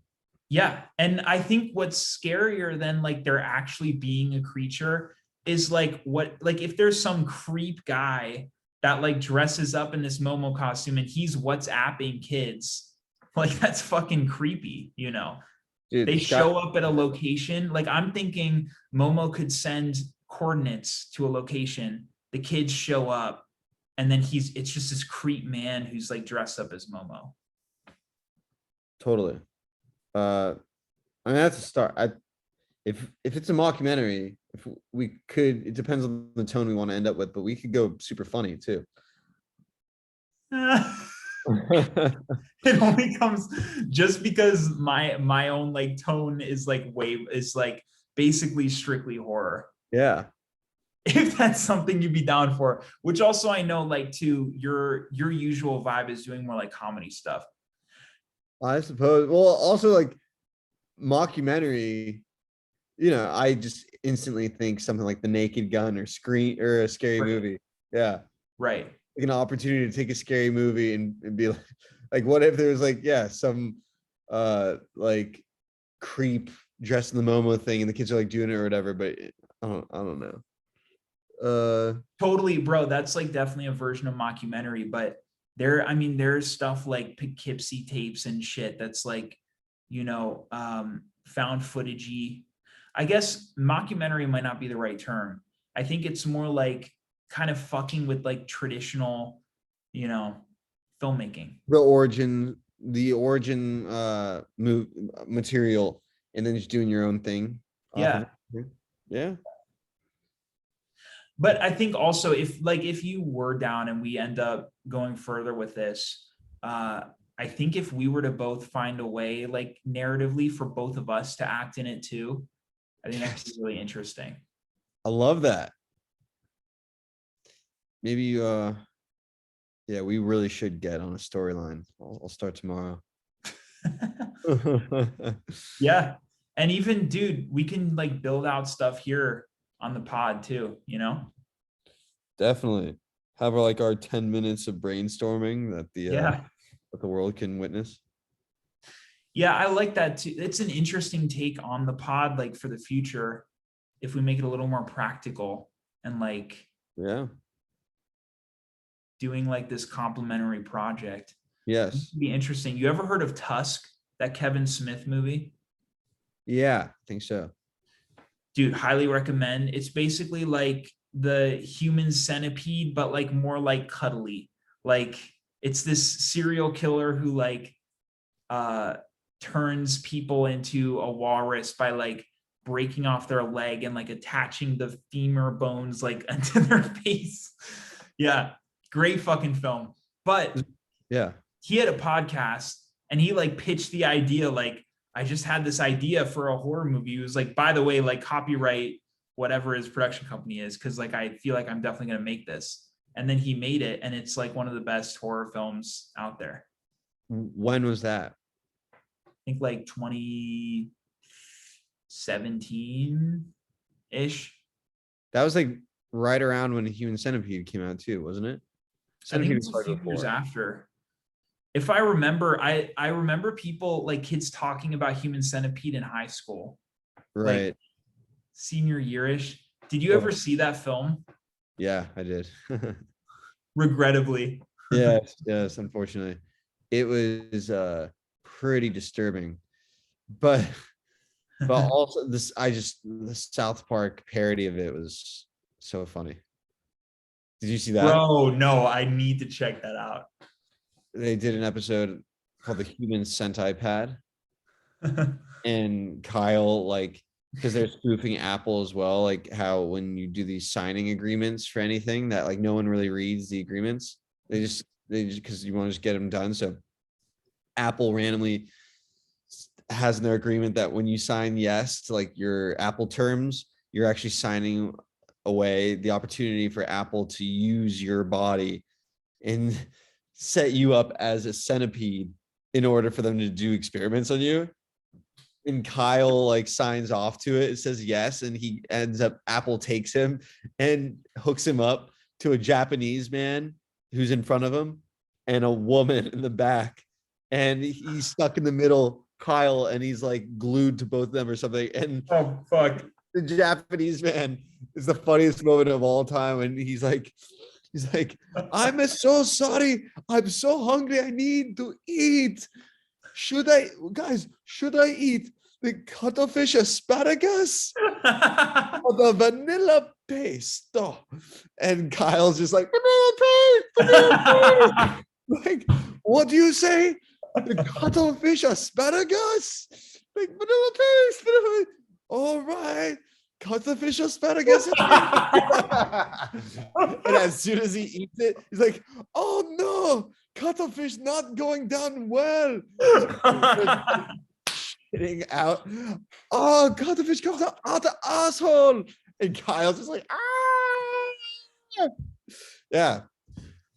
Yeah. And I think what's scarier than like there actually being a creature is like if there's some creep guy that like dresses up in this Momo costume and he's WhatsApping kids, like that's fucking creepy, you know? Dude, they show up at a location. Like I'm thinking Momo could send coordinates to a location, the kids show up, and then it's just this creep man who's like dressed up as Momo. Totally. I mean, that's a start. If it's a mockumentary, if we could, it depends on the tone we want to end up with, but we could go super funny too. It only comes just because my own like tone is like basically strictly horror. Yeah. If that's something you'd be down for, which also I know like too, your usual vibe is doing more like comedy stuff. I suppose. Well, also like mockumentary, you know, I just instantly think something like The Naked Gun or Scream or a Scary Movie. Yeah. Right. Like an opportunity to take a scary movie and be like, what if there was like, yeah, some like creep dressed in the Momo thing and the kids are like doing it or whatever, but I don't know. Totally, bro. That's like definitely a version of mockumentary, but there's stuff like Poughkeepsie tapes and shit that's like, you know, found footagey. I guess mockumentary might not be the right term. I think it's more like kind of fucking with like traditional, you know, filmmaking. The origin material, and then just doing your own thing. Yeah. Yeah. But I think also if you were down and we end up going further with this, I think if we were to both find a way like narratively for both of us to act in it too, I think that's really interesting. I love that. Maybe yeah, we really should get on a storyline. I'll start tomorrow. Yeah. And even dude, we can like build out stuff here on the pod too, you know? Definitely. Have our 10 minutes of brainstorming that the world can witness. Yeah, I like that too. It's an interesting take on the pod, like for the future, if we make it a little more practical and like doing like this complementary project. Yes. It'd be interesting. You ever heard of Tusk, that Kevin Smith movie? Yeah, I think so. Dude, highly recommend. It's basically like the Human Centipede, but like more like cuddly. Like it's this serial killer who like turns people into a walrus by like breaking off their leg and like attaching the femur bones like into their face. Yeah, great fucking film. But yeah, he had a podcast And he like pitched the idea, like, I just had this idea for a horror movie. He was like, by the way, like copyright whatever his production company is, because like I feel like I'm definitely gonna make this. And then he made it, and it's like one of the best horror films out there. When was that? I think like 2017-ish. That was like right around when Human Centipede came out too, wasn't it? I think Centipede it's was a like few years before. after. If I remember, I remember people like kids talking about Human Centipede in high school, Right. senior yearish. Did you ever see that film? Yeah, I did. Regrettably. Yes, unfortunately. It was pretty disturbing. But also the South Park parody of it was so funny. Did you see that? Bro, no, I need to check that out. They did an episode called the Human Centipede, and Kyle, like, because they're spoofing Apple as well, like how when you do these signing agreements for anything that like no one really reads the agreements, they just because you want to just get them done. So Apple randomly has in their agreement that when you sign yes to like your Apple terms, you're actually signing away the opportunity for Apple to use your body and set you up as a centipede in order for them to do experiments on you. And Kyle like signs off to it. It says yes, and he ends up, Apple takes him and hooks him up to a Japanese man who's in front of him and a woman in the back, and he's stuck in the middle, Kyle, and he's like glued to both of them or something. And Oh, fuck. the Japanese man is the funniest moment of all time. And he's like, I'm so sorry. I'm so hungry. I need to eat. Should I eat the cuttlefish asparagus or the vanilla pesto? And Kyle's just like, vanilla paste. Like, what do you say? The cuttlefish asparagus? Like, vanilla paste, vanilla paste. All right. Cuttlefish asparagus. And as soon as he eats it, he's like, oh no, cuttlefish not going down well. Getting out. Oh, cuttlefish comes out the asshole. And Kyle's just like, ah. Yeah.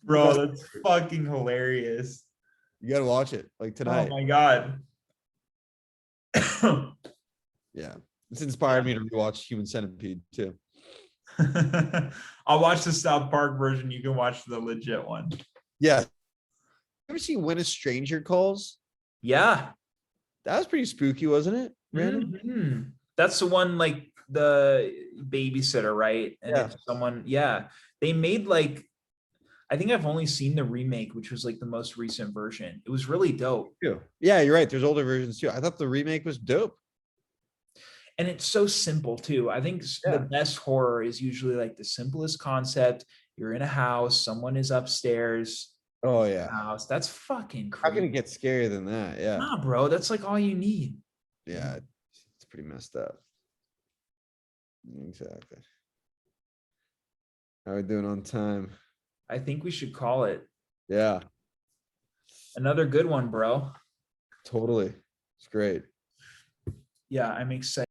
Bro, that's fucking hilarious. You gotta watch it like tonight. Oh my god. Yeah. It's inspired me to rewatch Human Centipede too. I'll watch the South Park version. You can watch the legit one. Yeah. Ever seen When a Stranger Calls? Yeah. That was pretty spooky, wasn't it? Brandon? Mhm. That's the one, like the babysitter, right? And Yeah. it's someone, yeah. They made like, I think I've only seen the remake, which was like the most recent version. It was really dope. Yeah, you're right. There's older versions too. I thought the remake was dope. And it's so simple too. I think Yeah. the best horror is usually like the simplest concept. You're in a house, someone is upstairs. Oh in the yeah. house. That's fucking How can it crazy. get scarier than that? Yeah. Nah, bro, that's like all you need. Yeah. It's pretty messed up. Exactly. How are we doing on time? I think we should call it Yeah, another good one, bro. totally. It's great. Yeah, I'm excited.